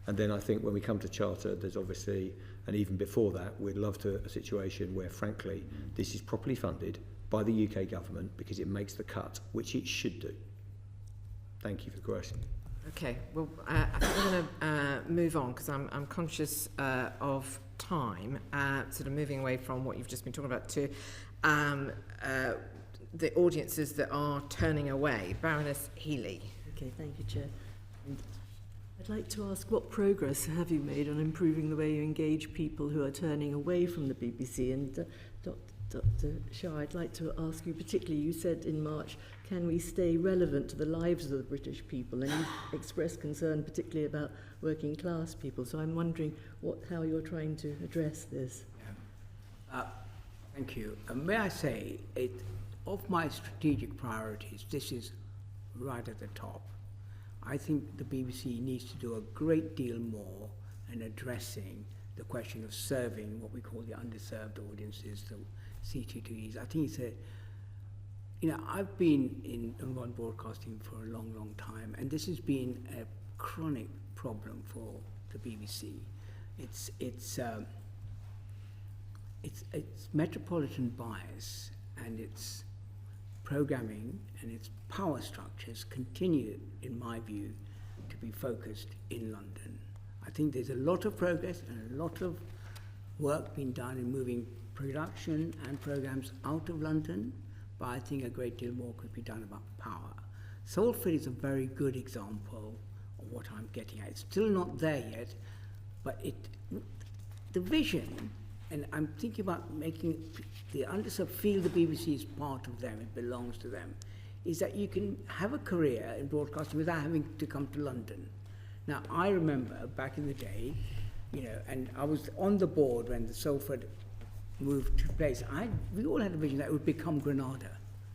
And then I think when we come to charter, there's obviously, and even before that, we'd love to a situation where, frankly, this is properly funded by the UK government because it makes the cut, which it should do. Thank you for the question. Okay, well, I think we're going to move on because I'm conscious of time, sort of moving away from what you've just been talking about to the audiences that are turning away. Baroness Healy. Okay, thank you, Chair. I'd like to ask, what progress have you made on improving the way you engage people who are turning away from the BBC? And Dr. Shah, I'd like to ask you particularly, you said in March, can we stay relevant to the lives of the British people? And you expressed concern particularly about working class people. So I'm wondering how you're trying to address this. Thank you. May I say, of my strategic priorities, this is right at the top. I think the BBC needs to do a great deal more in addressing the question of serving what we call the underserved audiences, the C2Ds. I think it's a, you know, I've been on broadcasting for a long, long time, and this has been a chronic problem for the BBC. It's metropolitan bias, and its programming and its power structures continue, in my view, to be focused in London. I think there's a lot of progress and a lot of work being done in moving production and programs out of London, but I think a great deal more could be done about power. Salford is a very good example of what I'm getting at. It's still not there yet, but the vision, and I'm thinking about making the underserved feel the BBC is part of them, it belongs to them, is that you can have a career in broadcasting without having to come to London. Now, I remember back in the day, you know, and I was on the board when the Salford moved to place. We all had a vision that it would become Granada.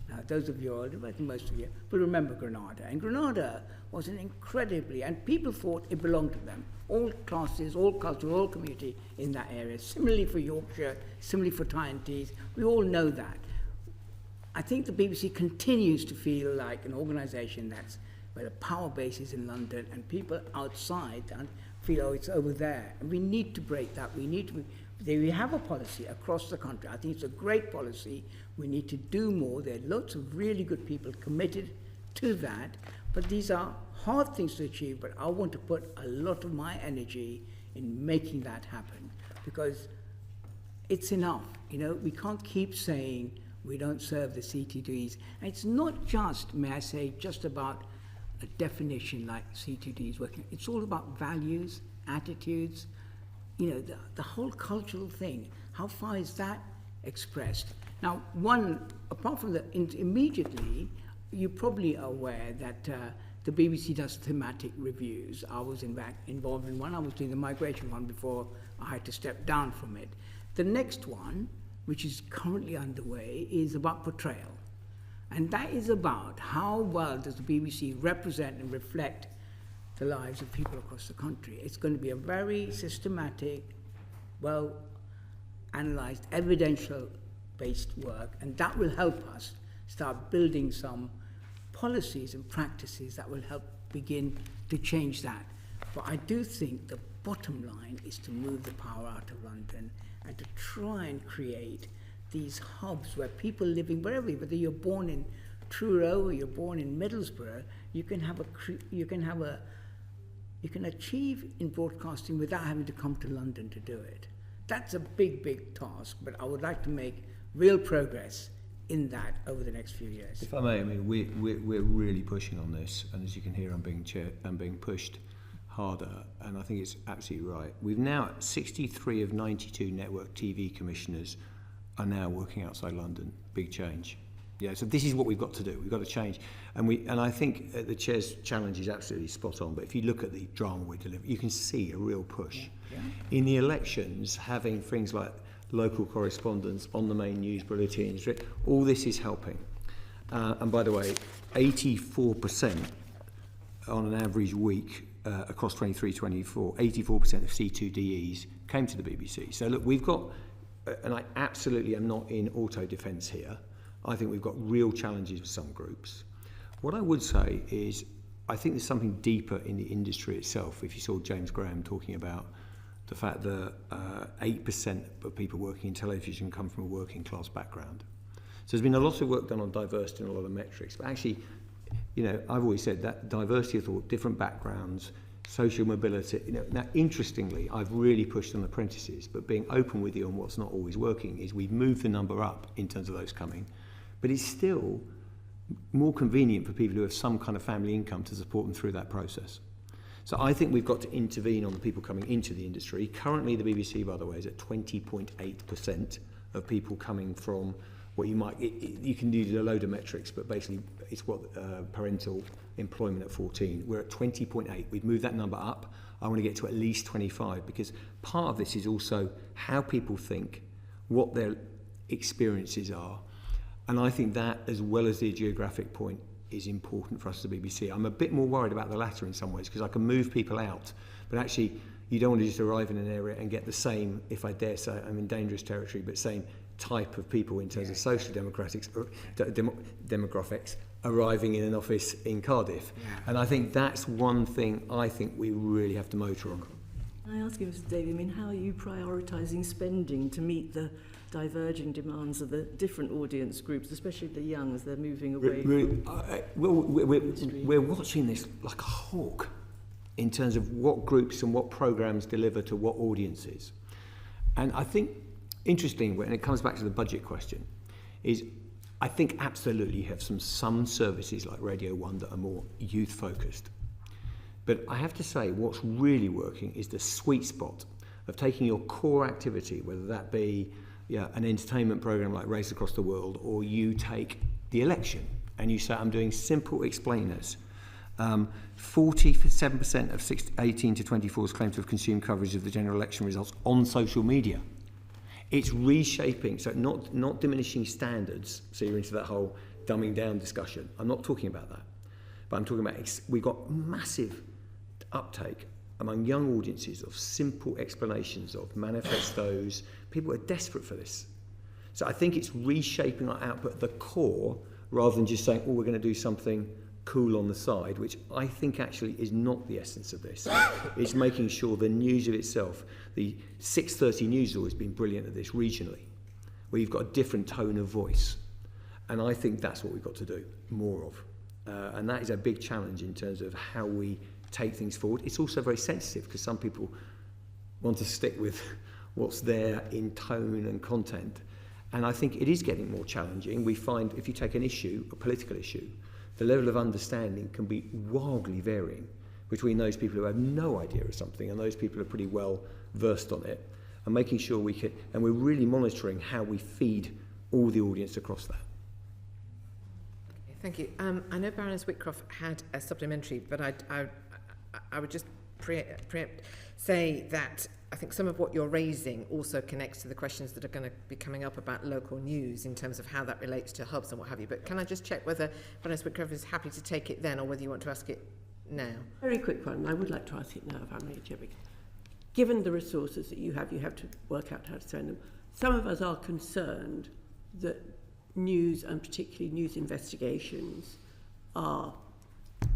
Now, those of you older, I think most of you will remember Granada. And Granada was an incredibly, and people thought it belonged to them. All classes, all culture, all community in that area. Similarly for Yorkshire, similarly for Tyne-Tees. We all know that. I think the BBC continues to feel like an organisation that's where the power base is in London, and people outside feel, oh, it's over there. And we need to break that. We have a policy across the country. I think it's a great policy. We need to do more. There are lots of really good people committed to that, but these are hard things to achieve, but I want to put a lot of my energy in making that happen, because it's enough. You know, we can't keep saying we don't serve the C2Ds. And it's not just, may I say, just about a definition like C2Ds working. It's all about values, attitudes, you know, the whole cultural thing. How far is that expressed? Now, apart from immediately, you probably are aware that the BBC does thematic reviews. I was in fact involved in one. I was doing the migration one before I had to step down from it. The next one, which is currently underway, is about portrayal. And that is about how well does the BBC represent and reflect the lives of people across the country. It's going to be a very systematic, well-analysed, evidential-based work, and that will help us start building some policies and practices that will help begin to change that. But I do think the bottom line is to move the power out of London and to try and create these hubs where people living wherever, whether you're born in Truro or you're born in Middlesbrough, you can achieve in broadcasting without having to come to London to do it. That's a big, big task, but I would like to make real progress in that over the next few years. If I may, I mean, we're really pushing on this, and as you can hear, I'm being pushed harder, and I think it's absolutely right. We've now, 63 of 92 network TV commissioners are now working outside London. Big change. Yeah, so this is what we've got to do. We've got to change. And I think the chair's challenge is absolutely spot on, but if you look at the drama we deliver, you can see a real push. Yeah. In the elections, having things like local correspondence on the main news bulletins, all this is helping. And by the way, 84% on an average week across 23-24, 84% of C2DEs came to the BBC. So look, we've got, and I absolutely am not in auto-defence here, I think we've got real challenges with some groups. What I would say is, I think there's something deeper in the industry itself. If you saw James Graham talking about the fact that 8% of people working in television come from a working class background. So there's been a lot of work done on diversity and a lot of metrics, but actually, you know, I've always said that diversity of thought, different backgrounds, social mobility, you know, now interestingly, I've really pushed on apprentices, but being open with you on what's not always working is we've moved the number up in terms of those coming, but it's still more convenient for people who have some kind of family income to support them through that process. So I think we've got to intervene on the people coming into the industry. Currently, the BBC, by the way, is at 20.8% of people coming from what you might, you can use a load of metrics, but basically it's what parental employment at 14. We're at 20.8. We've moved that number up. I want to get to at least 25, because part of this is also how people think, what their experiences are. And I think that, as well as the geographic point, is important for us as the BBC. I'm a bit more worried about the latter in some ways, because I can move people out, but actually you don't want to just arrive in an area and get the same, if I dare say, I'm in dangerous territory, but same type of people in terms of social demographics arriving in an office in Cardiff. And I think that's one thing I think we really have to motor on. Can I ask you, Mr. Davie, I mean, how are you prioritising spending to meet the diverging demands of the different audience groups, especially the young, as they're moving away from... We're watching this like a hawk in terms of what groups and what programmes deliver to what audiences. And I think, interesting, when it comes back to the budget question, is I think absolutely you have some services like Radio 1 that are more youth-focused. But I have to say, what's really working is the sweet spot of taking your core activity, whether that be an entertainment programme like Race Across the World, or you take the election and you say, I'm doing simple explainers. 47% of 18 to 24s claim to have consumed coverage of the general election results on social media. It's reshaping, so not diminishing standards, so you're into that whole dumbing down discussion. I'm not talking about that. But I'm talking about, we've got massive uptake among young audiences of simple explanations of manifestos. People are desperate for this. So I think it's reshaping our output at the core, rather than just saying, oh, we're going to do something cool on the side, which I think actually is not the essence of this. It's making sure the news of itself, the 6:30 news has always been brilliant at this regionally, where you've got a different tone of voice. And I think that's what we've got to do more of. And that is a big challenge in terms of how we take things forward. It's also very sensitive because some people want to stick with what's there in tone and content. And I think it is getting more challenging. We find if you take an issue, a political issue, the level of understanding can be wildly varying between those people who have no idea of something and those people who are pretty well versed on it, and making sure we can, and we're really monitoring how we feed all the audience across that. Okay, thank you. I know Baroness Whitcroft had a supplementary, but I would just preempt, say that I think some of what you're raising also connects to the questions that are going to be coming up about local news in terms of how that relates to hubs and what have you. But can I just check whether Baroness Whitcroft is happy to take it then, or whether you want to ask it now? Very quick one. I would like to ask it now, if I may, Chair. Given the resources that you have to work out how to spend them. Some of us are concerned that news, and particularly news investigations, are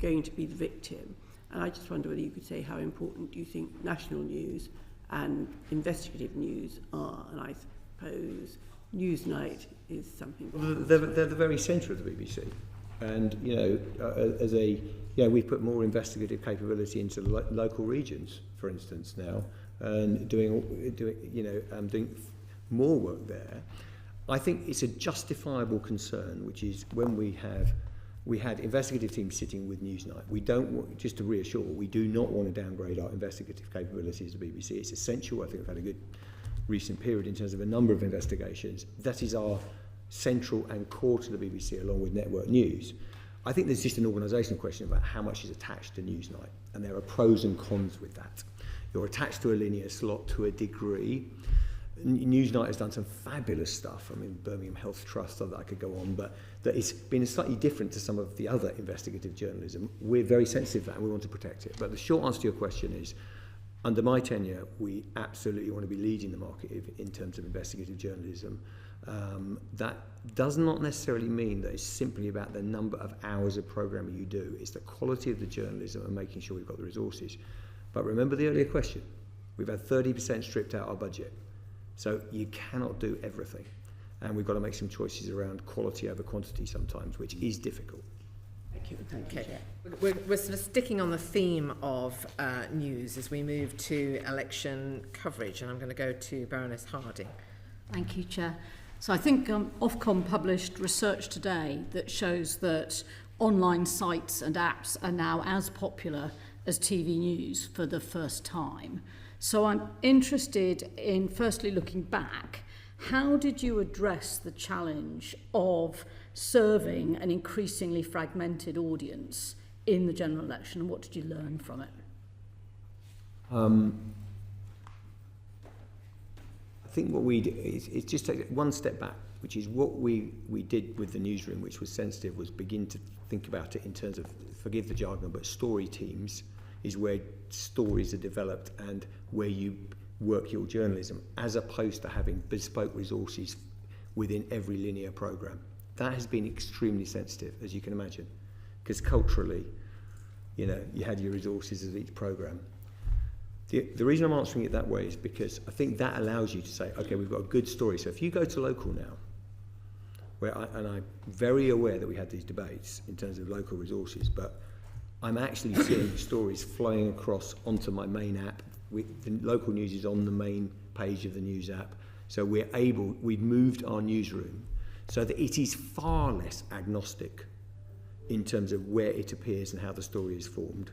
going to be the victim. And I just wonder whether you could say how important do you think national news and investigative news are, and I suppose Newsnight is something. Well, they're the very centre of the BBC, and we've put more investigative capability into the local regions, for instance, now, and doing more work there. I think it's a justifiable concern, which is when we had investigative teams sitting with Newsnight. We don't want, just to reassure, we do not want to downgrade our investigative capabilities at the BBC. It's essential. I think we've had a good recent period in terms of a number of investigations. That is our central and core to the BBC, along with network news. I think there's just an organisational question about how much is attached to Newsnight, and there are pros and cons with that. You're attached to a linear slot to a degree. Newsnight has done some fabulous stuff. I mean, Birmingham Health Trust, that I could go on, but that it's been slightly different to some of the other investigative journalism. We're very sensitive to that and we want to protect it. But the short answer to your question is, under my tenure, we absolutely want to be leading the market in terms of investigative journalism. That does not necessarily mean that it's simply about the number of hours of programming you do. It's the quality of the journalism and making sure we've got the resources. But remember the earlier question. We've had 30% stripped out our budget. So you cannot do everything. And we've got to make some choices around quality over quantity sometimes, which is difficult. Thank you. Okay. We're sort of sticking on the theme of news as we move to election coverage, and I'm going to go to Baroness Harding. Thank you, Chair. So I think Ofcom published research today that shows that online sites and apps are now as popular as TV news for the first time. So I'm interested in, firstly, looking back, how did you address the challenge of serving an increasingly fragmented audience in the general election, and what did you learn from it? I think what we did is just take one step back, which is what we did with the newsroom, which was sensitive, was begin to think about it in terms of, forgive the jargon, but story teams is where stories are developed and where you work your journalism, as opposed to having bespoke resources within every linear programme. That has been extremely sensitive, as you can imagine, because culturally, you know, you had your resources of each programme. The reason I'm answering it that way is because I think that allows you to say, okay, we've got a good story. So if you go to local now, and I'm very aware that we had these debates in terms of local resources, but I'm actually seeing stories flying across onto my main app. The local news is on the main page of the news app. So we've moved our newsroom so that it is far less agnostic in terms of where it appears and how the story is formed.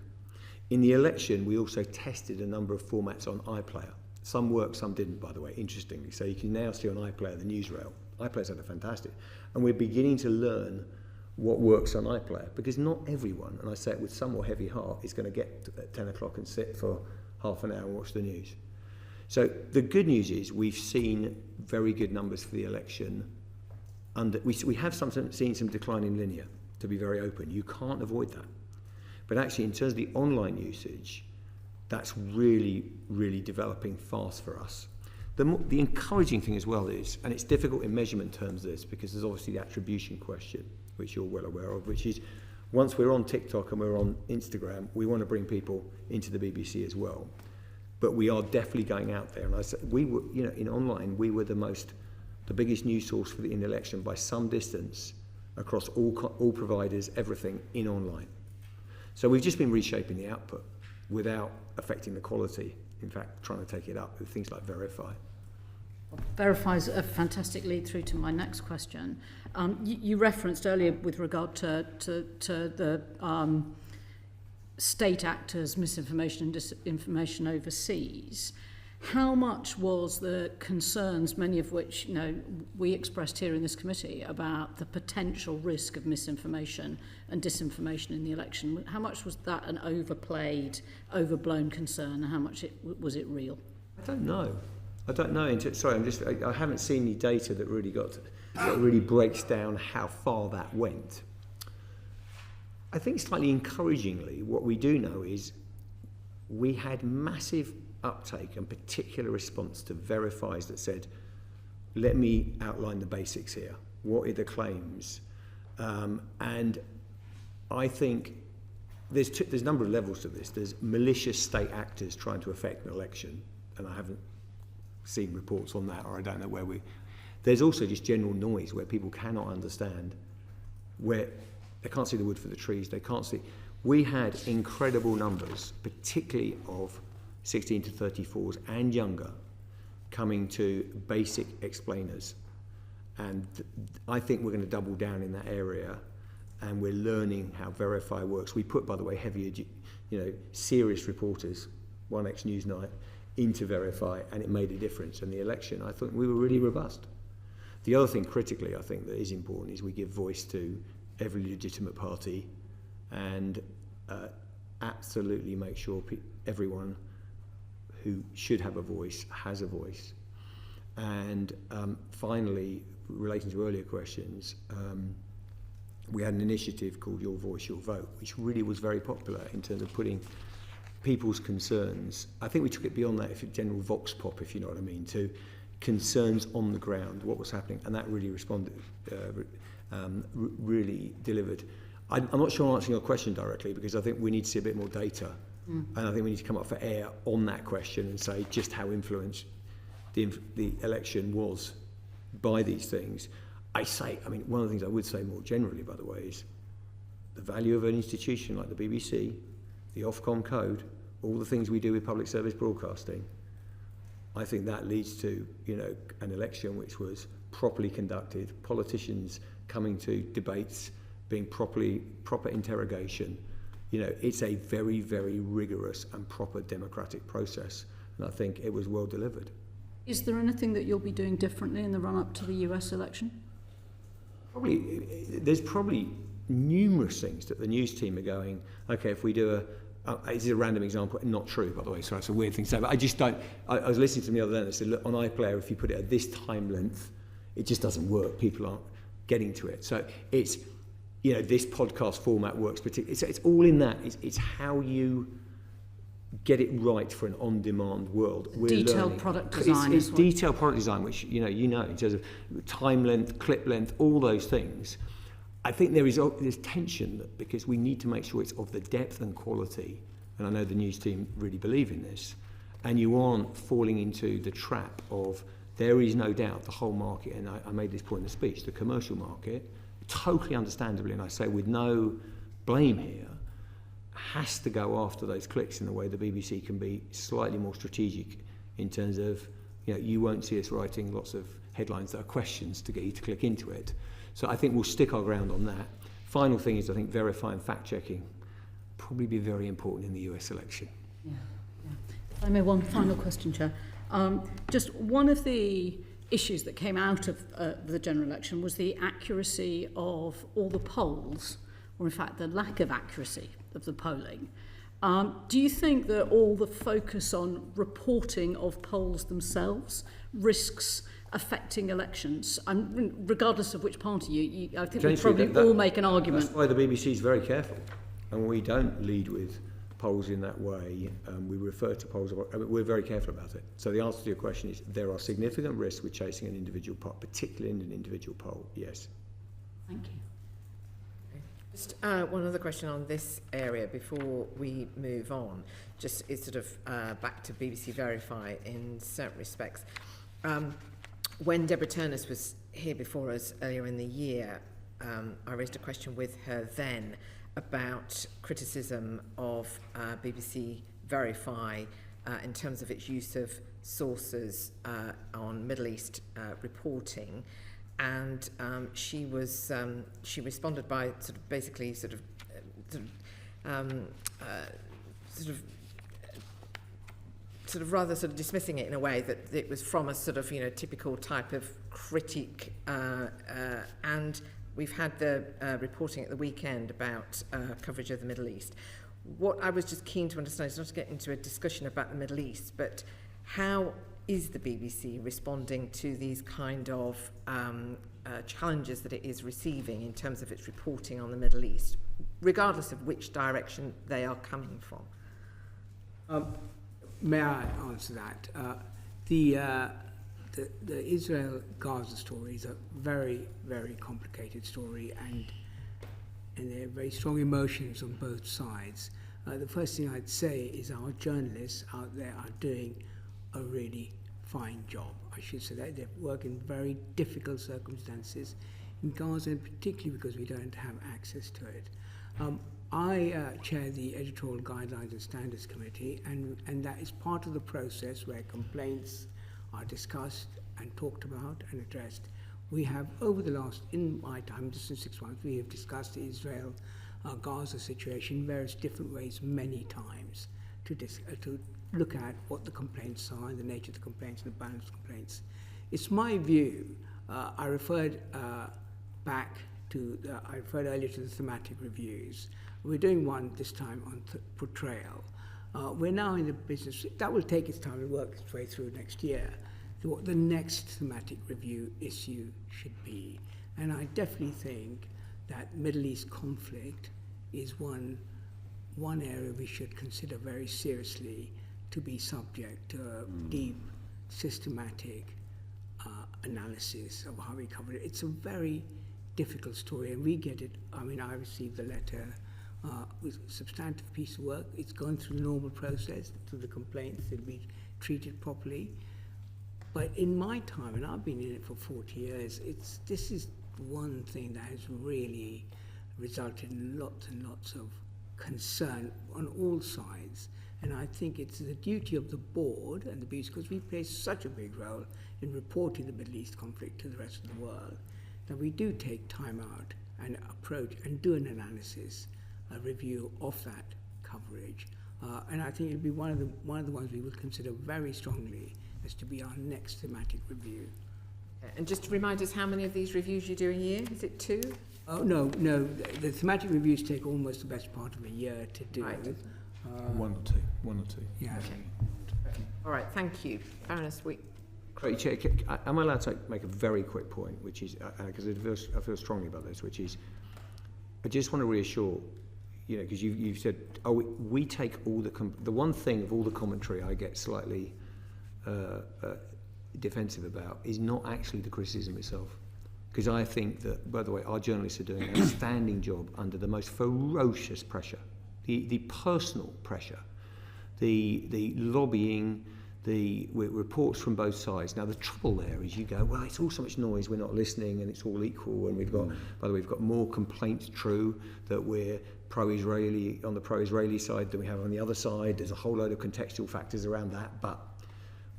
In the election, we also tested a number of formats on iPlayer. Some worked, some didn't, by the way, interestingly. So you can now see on iPlayer the newsreel. iPlayer's had a fantastic. And we're beginning to learn what works on iPlayer, because not everyone, and I say it with somewhat heavy heart, is going to get at 10 o'clock and sit for half an hour and watch the news. So the good news is we've seen very good numbers for the election. We have seen some decline in linear, to be very open. You can't avoid that. But actually, in terms of the online usage, that's really, really developing fast for us. The encouraging thing as well is, and it's difficult in measurement terms this, because there's obviously the attribution question, which you're well aware of, which is once we're on TikTok and we're on Instagram, we want to bring people into the BBC as well. But we are definitely going out there. And I said, we were, you know, in online, we were the biggest news source in the election by some distance across all providers, everything in online. So we've just been reshaping the output without affecting the quality. In fact, trying to take it up with things like Verify. Verify is a fantastic lead through to my next question. You referenced earlier with regard to the state actors' misinformation and disinformation overseas. How much was the concerns, many of which, you know, we expressed here in this committee, about the potential risk of misinformation and disinformation in the election? How much was that an overplayed, overblown concern, and how much was it real? I don't know. Sorry, I haven't seen any data that really breaks down how far that went. I think slightly encouragingly, what we do know is we had massive uptake and particular response to Verifys that said, let me outline the basics here. What are the claims? And I think there's a number of levels to this. There's malicious state actors trying to affect an election, and I haven't seen reports on that, or I don't know where There's also just general noise where people cannot understand, where they can't see the wood for the trees, they can't see. We had incredible numbers, particularly of 16 to 34s and younger, coming to basic explainers. And I think we're going to double down in that area, and we're learning how Verify works. We put, by the way, heavier, serious reporters, 1X Newsnight, into Verify, and it made a difference. And the election, I thought we were really robust. The other thing critically, I think, that is important is we give voice to every legitimate party, and absolutely make sure everyone who should have a voice has a voice. And finally, relating to earlier questions, we had an initiative called Your Voice, Your Vote, which really was very popular in terms of putting people's concerns. I think we took it beyond that, general vox pop, if you know what I mean, to concerns on the ground, what was happening, and that really responded, really delivered. I'm not sure I'm answering your question directly, because I think we need to see a bit more data. And I think we need to come up for air on that question and say just how influenced the election was by these things. One of the things I would say more generally, by the way, is the value of an institution like the BBC, the Ofcom code, all the things we do with public service broadcasting. I think that leads to, an election which was properly conducted, politicians coming to debates, being proper interrogation. It's a very, very rigorous and proper democratic process, and I think it was well delivered. Is there anything that you'll be doing differently in the run-up to the US election? There's probably numerous things that the news team are going, okay, if we do this is a random example, not true, by the way, so it's a weird thing to say, but I just don't, I was listening to them the other day and they said, look, on iPlayer, if you put it at this time length, it just doesn't work, people aren't getting to it. So it's, this podcast format works particularly, it's all in that, it's how you get it right for an on-demand world. We're Detailed learning. product design. It's detailed product design, which you know in terms of time length, clip length, all those things. I think there's tension because we need to make sure it's of the depth and quality. And I know the news team really believe in this. And you aren't falling into the trap of, there is no doubt the whole market, and I made this point in the speech, the commercial market, totally understandably, and I say with no blame here, has to go after those clicks in a way the BBC can be slightly more strategic in terms of, you won't see us writing lots of headlines that are questions to get you to click into it. So I think we'll stick our ground on that. Final thing is, I think verifying fact-checking probably be very important in the US election. Yeah. If I may, one final question, Chair. Just one of the issues that came out of the general election was the accuracy of all the polls, or in fact the lack of accuracy of the polling. Do you think that all the focus on reporting of polls themselves risks affecting elections? Regardless of which party, I think we probably all make an argument. That's why the BBC is very careful, and we don't lead with polls in that way. We refer to polls. We're very careful about it. So the answer to your question is there are significant risks with chasing an individual poll, particularly in an individual poll. Yes. Thank you. Just one other question on this area before we move on. Just it's sort of back to BBC Verify in certain respects. When Deborah Turnus was here before us earlier in the year, I raised a question with her then about criticism of BBC Verify in terms of its use of sources on Middle East reporting. And she responded by sort of rather dismissing it in a way that it was from a sort of typical type of critique, and we've had the reporting at the weekend about coverage of the Middle East. What I was just keen to understand is not to get into a discussion about the Middle East, but how is the BBC responding to these kind of challenges that it is receiving in terms of its reporting on the Middle East, regardless of which direction they are coming from? May I answer that? The Israel-Gaza story is a very, very complicated story, and there are very strong emotions on both sides. The first thing I'd say is our journalists out there are doing a really fine job. I should say that they work in very difficult circumstances in Gaza, and particularly because we don't have access to it. I chair the Editorial Guidelines and Standards Committee, and that is part of the process where complaints are discussed and talked about and addressed. We have, over the last, in my time, just in 6 months, we have discussed the Israel-Gaza situation in various different ways many times to look at what the complaints are and the nature of the complaints and the balance of complaints. It's my view, I referred earlier to the thematic reviews. We're doing one this time on portrayal. We're now in the business, that will take its time and work its way through next year, what the next thematic review issue should be. And I definitely think that Middle East conflict is one area we should consider very seriously to be subject to a deep, systematic analysis of how we cover it. It's a very difficult story, and we get it. I mean, I received the letter with a substantive piece of work. It's gone through the normal process, through the complaints, it'll be treated properly. But in my time, and I've been in it for 40 years, this is one thing that has really resulted in lots and lots of concern on all sides. And I think it's the duty of the board and the BBC, because we play such a big role in reporting the Middle East conflict to the rest of the world, that we do take time out and approach and do an analysis, a review of that coverage. And I think it'll be one of the ones we will consider very strongly as to be our next thematic review. And just to remind us how many of these reviews you do a year? Is it 2? Oh, no. The thematic reviews take almost the best part of a year to do. Right. One or two. Yeah. Okay. All right, thank you. Baroness, Great, Chair. Am I allowed to make a very quick point, which is, because I feel strongly about this, which is, I just want to reassure, you know, because you've said, oh, we take all the one thing of all the commentary I get slightly defensive about is not actually the criticism itself. Because I think that, by the way, our journalists are doing an outstanding job under the most ferocious pressure, the personal pressure, the lobbying, the reports from both sides. Now the trouble there is you go, well, it's all so much noise, we're not listening, and it's all equal, and we've got, by the way, we've got more complaints true that we're pro-Israeli on the pro-Israeli side than we have on the other side. There's a whole load of contextual factors around that. But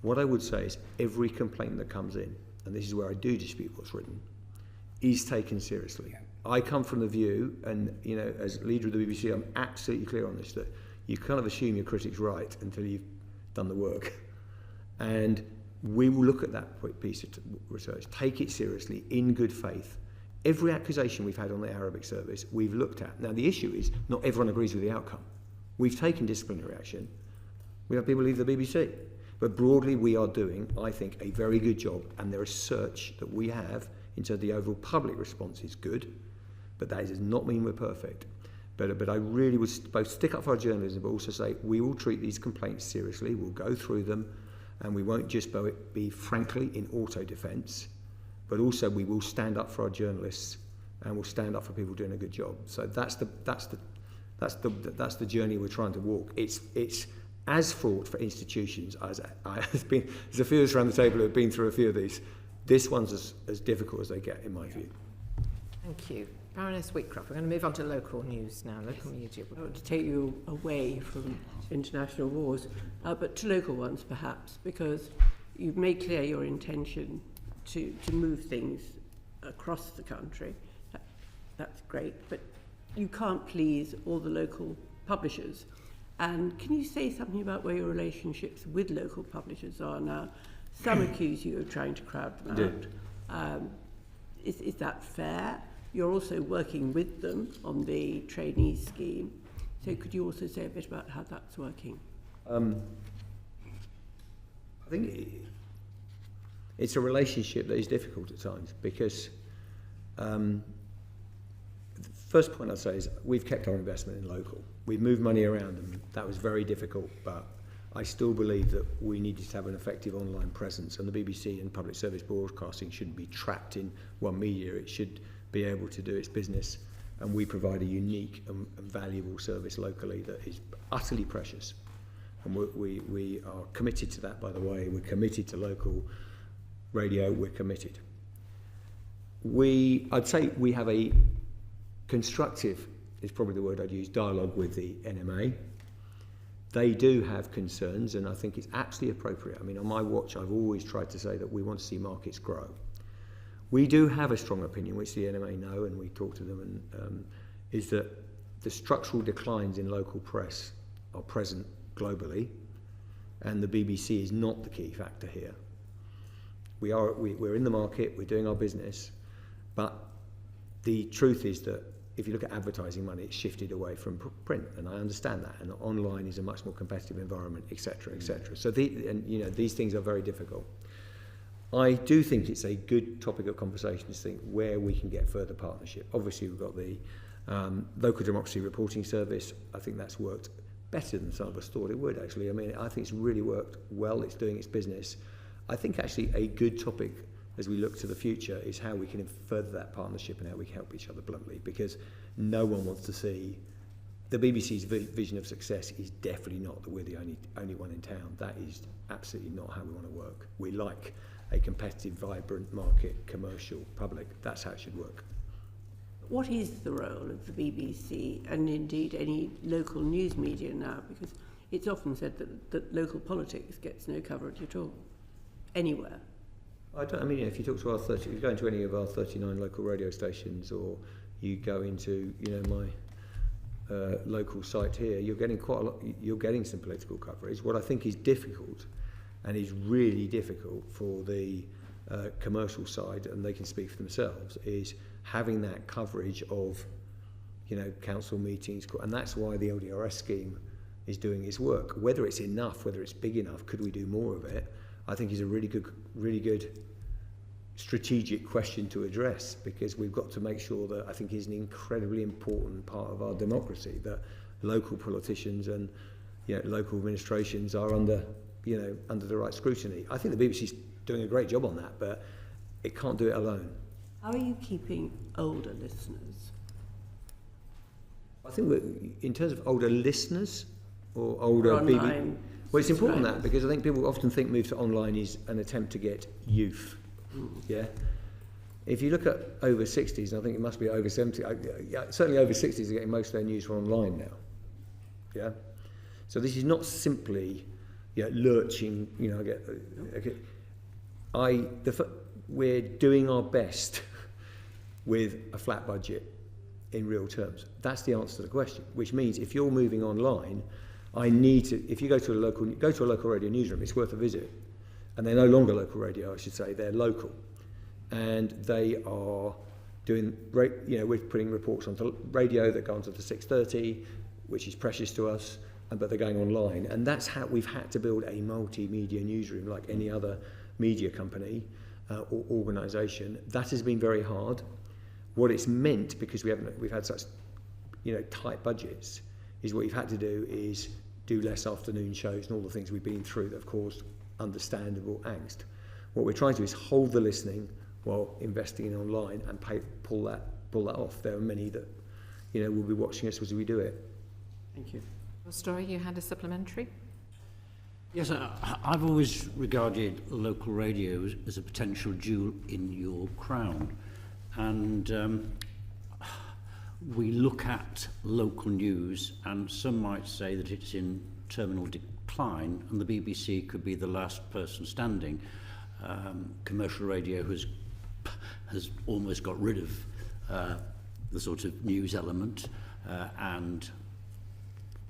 what I would say is every complaint that comes in, and this is where I do dispute what's written, is taken seriously. I come from the view, and you know, as leader of the BBC, I'm absolutely clear on this, that you kind of assume your critic's right until you've done the work. And we will look at that piece of research, take it seriously, in good faith. Every accusation we've had on the Arabic service, we've looked at. Now, the issue is not everyone agrees with the outcome. We've taken disciplinary action. We have people leave the BBC. But broadly, we are doing, I think, a very good job. And the research that we have into the overall public response is good. But that does not mean we're perfect. But I really would both stick up for our journalism, but also say we will treat these complaints seriously. We'll go through them. And we won't just be frankly in auto-defence, but also we will stand up for our journalists and we'll stand up for people doing a good job. So that's the journey we're trying to walk. It's as fraught for institutions as there's a few of us around the table who have been through a few of these. This one's as difficult as they get, in my view. Thank you. Baroness Whitcroft, we're going to move on to local news now, local media. I want to take you away from international wars, but to local ones perhaps, because you've made clear your intention to move things across the country. That's great, but you can't please all the local publishers. And can you say something about where your relationships with local publishers are now? Some accuse you of trying to crowd them out. Is that fair? You're also working with them on the trainee scheme. So could you also say a bit about how that's working? I think it's a relationship that is difficult at times because the first point I'd say is we've kept our investment in local. We've moved money around and that was very difficult, but I still believe that we needed to have an effective online presence, and the BBC and public service broadcasting shouldn't be trapped in one media. It should be able to do its business, and we provide a unique and valuable service locally that is utterly precious. And we are committed to that, by the way. We're committed to local radio. We're committed. I'd say we have a constructive, is probably the word I'd use, dialogue with the NMA. They do have concerns, and I think it's absolutely appropriate. I mean, on my watch, I've always tried to say that we want to see markets grow. We do have a strong opinion, which the NMA know, and we talk to them, and is that the structural declines in local press are present globally, and the BBC is not the key factor here. We're in the market, we're doing our business, but the truth is that if you look at advertising money, it's shifted away from print, and I understand that, and online is a much more competitive environment, etc., etc. So these things are very difficult. I do think it's a good topic of conversation to think where we can get further partnership. Obviously, we've got the local democracy reporting service. I think that's worked better than some of us thought it would, actually. I mean, I think it's really worked well. It's doing its business. I think actually a good topic as we look to the future is how we can further that partnership and how we can help each other bluntly, because no one wants to see the BBC's vision of success is definitely not that we're the only one in town. That is absolutely not how we want to work. We like a competitive, vibrant market, commercial, public. That's how it should work. What is the role of the BBC and indeed any local news media now? Because it's often said that local politics gets no coverage at all, anywhere. I mean, if you talk to if you go into any of our 39 local radio stations, or you go into, my local site here, you're getting quite a lot. You're getting some political coverage. What I think is difficult, and is really difficult for the commercial side, and they can speak for themselves, is having that coverage of, council meetings, and that's why the LDRS scheme is doing its work. Whether it's enough, whether it's big enough, could we do more of it? I think is a really good strategic question to address, because we've got to make sure that, I think is an incredibly important part of our democracy, that local politicians and local administrations are under the right scrutiny. I think the BBC's doing a great job on that, but it can't do it alone. How are you keeping older listeners? I think in terms of older listeners or older BBC, well, it's important that, because I think people often think move to online is an attempt to get youth. Yeah. If you look at over 60s, and I think it must be over 70, certainly over 60s are getting most of their news from online now. Yeah. So this is not simply lurching. We're doing our best with a flat budget in real terms. That's the answer to the question. Which means if you're moving online, if you go to a local radio newsroom, it's worth a visit. And they're no longer local radio, I should say. They're local, and they are doing. We're putting reports onto radio that go onto the 6:30, which is precious to us. But they're going online, and that's how we've had to build a multimedia newsroom like any other media company or organisation. That has been very hard. What it's meant, because we've had such tight budgets, is what we've had to do is do less afternoon shows and all the things we've been through that have caused understandable angst. What we're trying to do is hold the listening while investing in online and pull that off. There are many that will be watching us as we do it. Thank you. Story, you had a supplementary? Yes, I've always regarded local radio as a potential jewel in your crown, and we look at local news, and some might say that it's in terminal decline, and the BBC could be the last person standing. Commercial radio has almost got rid of the sort of news element, and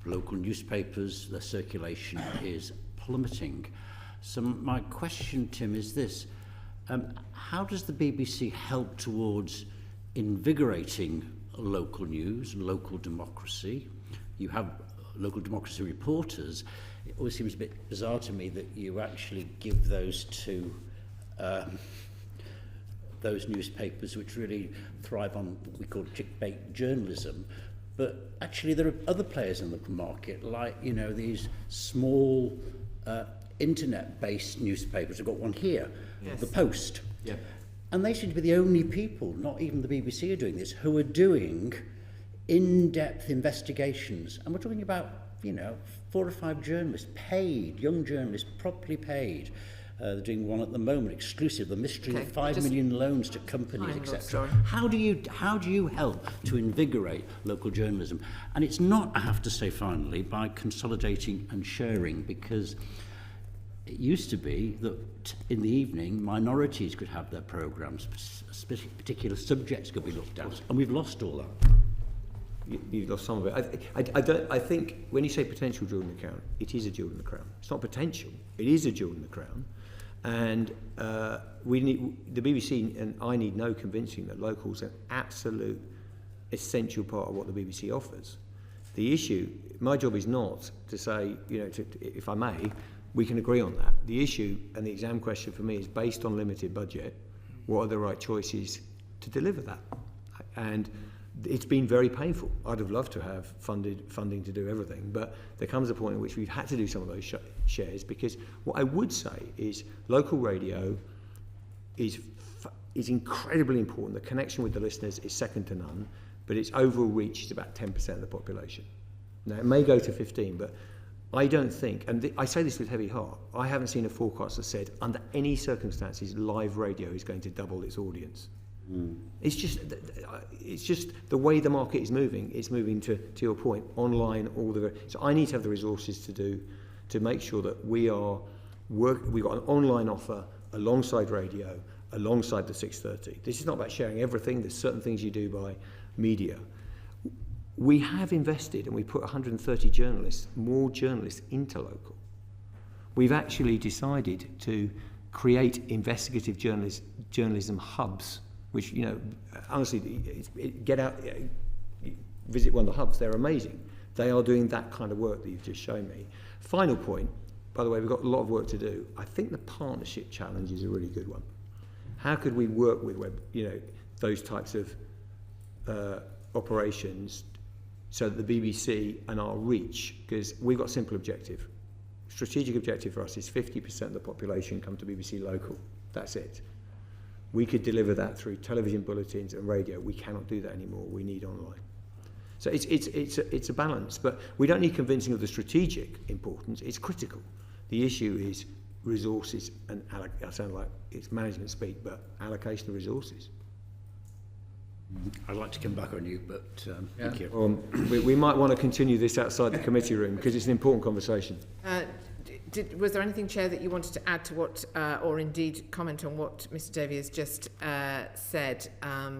local newspapers, their circulation is plummeting. So my question, Tim, is this. How does the BBC help towards invigorating local news and local democracy? You have local democracy reporters. It always seems a bit bizarre to me that you actually give those to those newspapers which really thrive on what we call clickbait journalism. But actually there are other players in the market, like, these small internet-based newspapers. I've got one here, yes. The Post. Yeah. And they seem to be the only people, not even the BBC are doing this, who are doing in-depth investigations. And we're talking about, 4 or 5 journalists, paid, young journalists, properly paid. They're doing one at the moment, exclusive, the mystery of 5 million loans to companies, etc. How do you help to invigorate local journalism? And it's not, I have to say finally, by consolidating and sharing, because it used to be that in the evening minorities could have their programmes, particular subjects could be looked at, and we've lost all that. You've lost some of it. I think when you say potential jewel in the crown, it is a jewel in the crown. It's not potential, it is a jewel in the crown. And the BBC and I need no convincing that locals are an absolute essential part of what the BBC offers. The issue, my job is not to say, if I may, we can agree on that. The issue and the exam question for me is, based on limited budget, what are the right choices to deliver that? And it's been very painful. I'd have loved to have funding to do everything, but there comes a point in which we've had to do some of those shares, because what I would say is local radio is incredibly important. The connection with the listeners is second to none, but its overall reach is about 10% of the population. Now, it may go to 15, but I don't think, and I say this with heavy heart, I haven't seen a forecast that said under any circumstances live radio is going to double its audience. It's just the way the market is moving. It's moving to your point, online. So I need to have the resources to make sure that we've got an online offer alongside radio, alongside the 6:30. This is not about sharing everything. There's certain things you do by media. We have invested, and we put 130 more journalists into local. We've actually decided to create investigative journalism hubs, which, honestly, get out, visit one of the hubs. They're amazing. They are doing that kind of work that you've just shown me. Final point, by the way, we've got a lot of work to do. I think the partnership challenge is a really good one. how could we work with those types of operations so that the BBC and our reach, because we've got a simple objective. Strategic objective for us is 50% of the population come to BBC Local. That's it. We could deliver that through television bulletins and radio. We cannot do that anymore. We need online. So it's a balance, but we don't need convincing of the strategic importance. It's critical. The issue is resources and I sound like it's management speak, but allocation of resources. I'd like to come back on you, but thank you. We might want to continue this outside the committee room because it's an important conversation. Was there anything, Chair, that you wanted to add to what, or indeed comment on what Mr Davie has just said,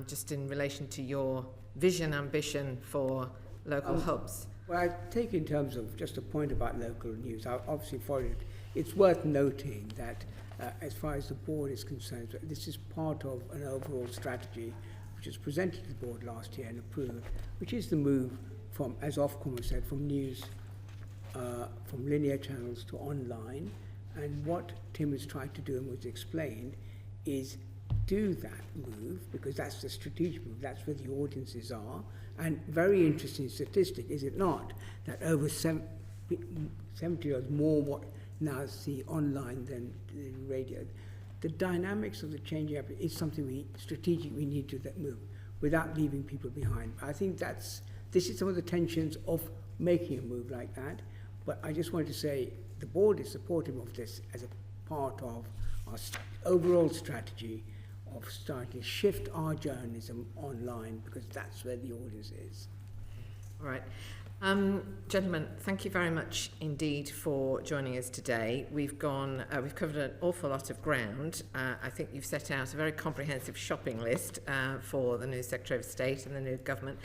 just in relation to your vision, ambition for local hubs? Well, I take in terms of just a point about local news. I obviously followed it. It's worth noting that as far as the board is concerned, this is part of an overall strategy which was presented to the board last year and approved, which is the move from, as Ofcom has said, from news, from linear channels to online. And what Tim has tried to do and was explained is do that move, because that's the strategic move, that's where the audiences are. And very interesting statistic, is it not, that over 70 years more what now see online than radio. The dynamics of the changing up is something we strategically need to move without leaving people behind. I think this is some of the tensions of making a move like that. But I just want to say the board is supportive of this as a part of our overall strategy of starting to shift our journalism online, because that's where the audience is. All right. Gentlemen, thank you very much indeed for joining us today. We've covered an awful lot of ground. I think you've set out a very comprehensive shopping list for the new Secretary of State and the new government.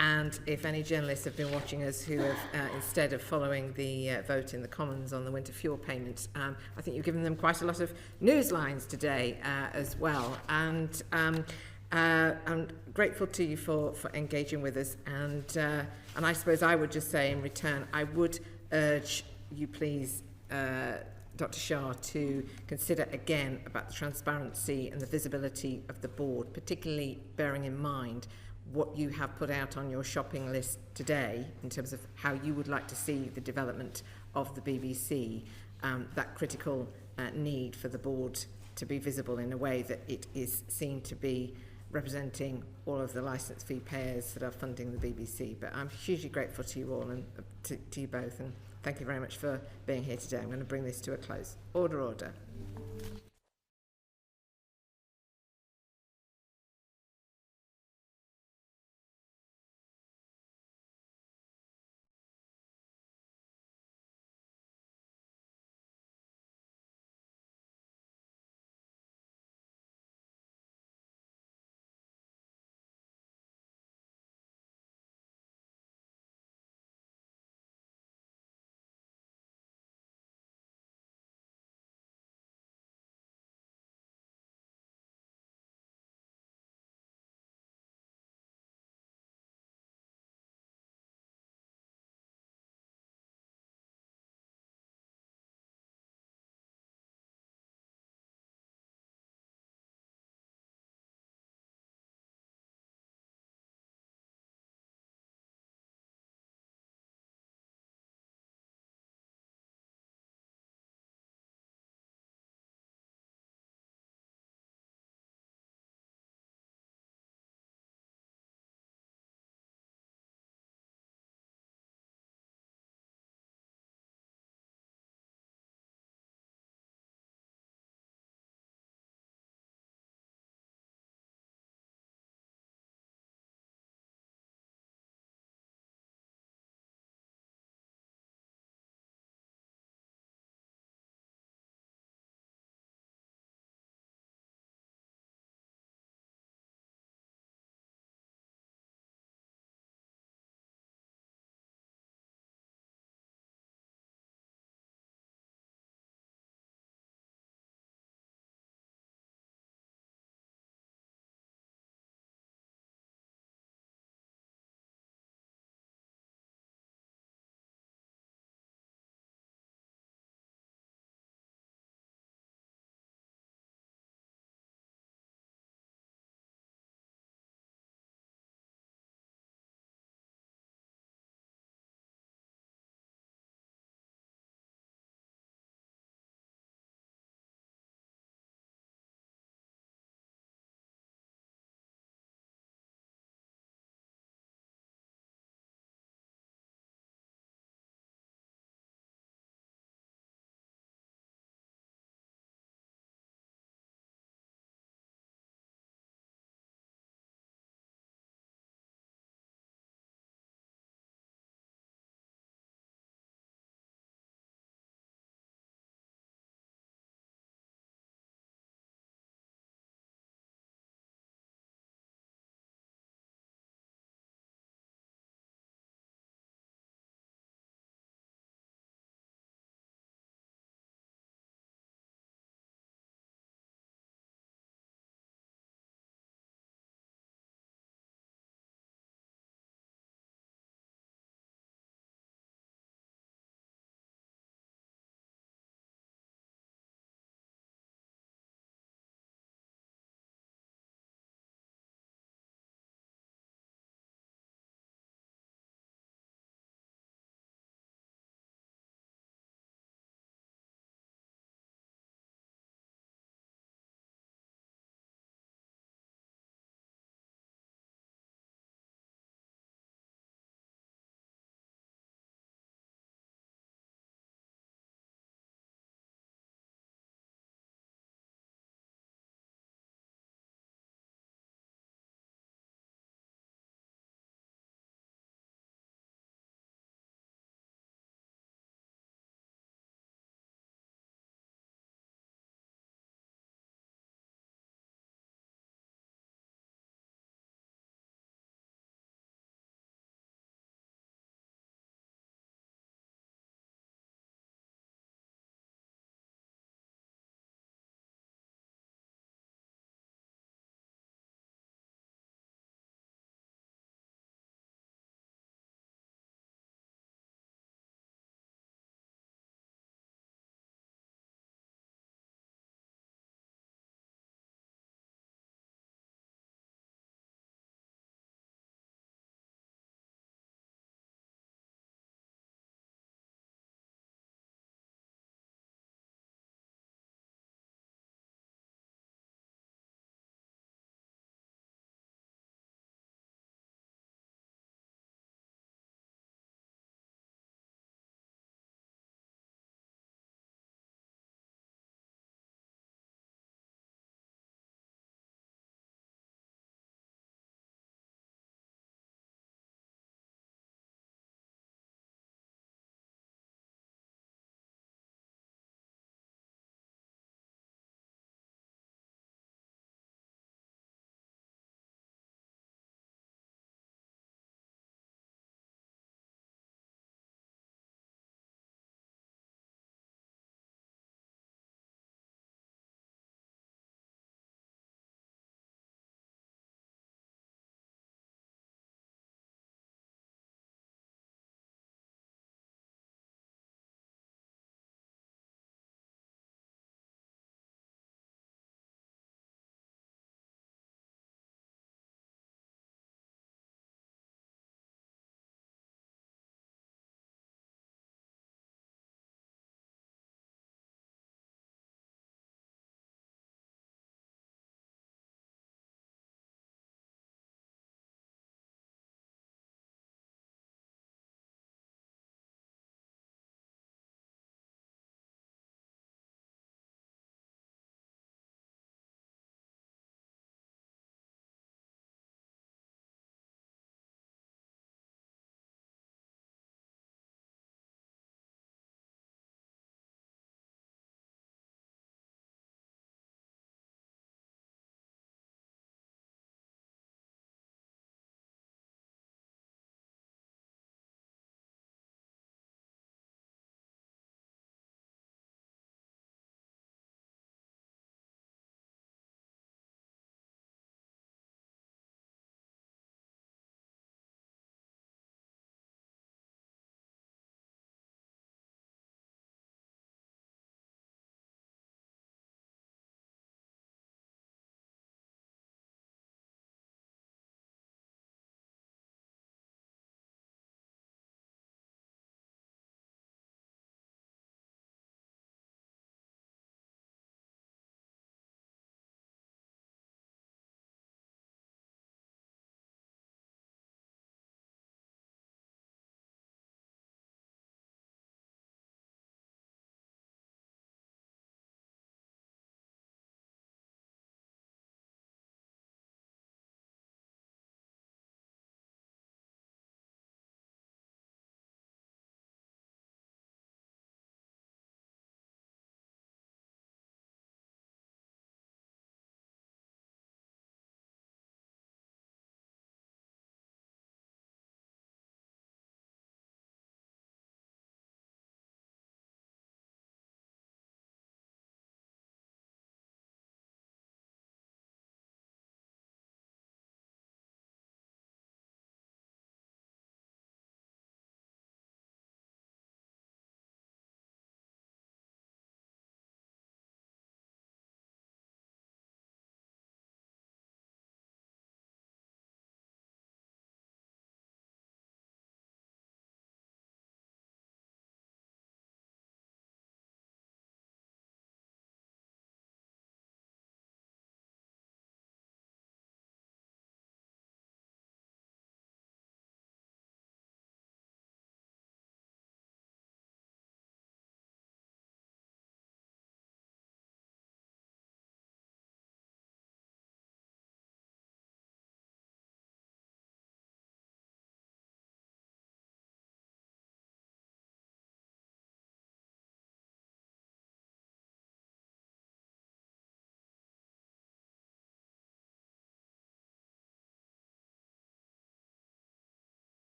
And if any journalists have been watching us who have, instead of following the vote in the Commons on the winter fuel payments, I think you've given them quite a lot of news lines today as well. And I'm grateful to you for engaging with us. And I suppose I would just say in return, I would urge you please, Dr. Shah, to consider again about the transparency and the visibility of the board, particularly bearing in mind what you have put out on your shopping list today in terms of how you would like to see the development of the BBC, that critical need for the board to be visible in a way that it is seen to be representing all of the licence fee payers that are funding the BBC. But I'm hugely grateful to you all and to you both, and thank you very much for being here today. I'm going to bring this to a close. Order.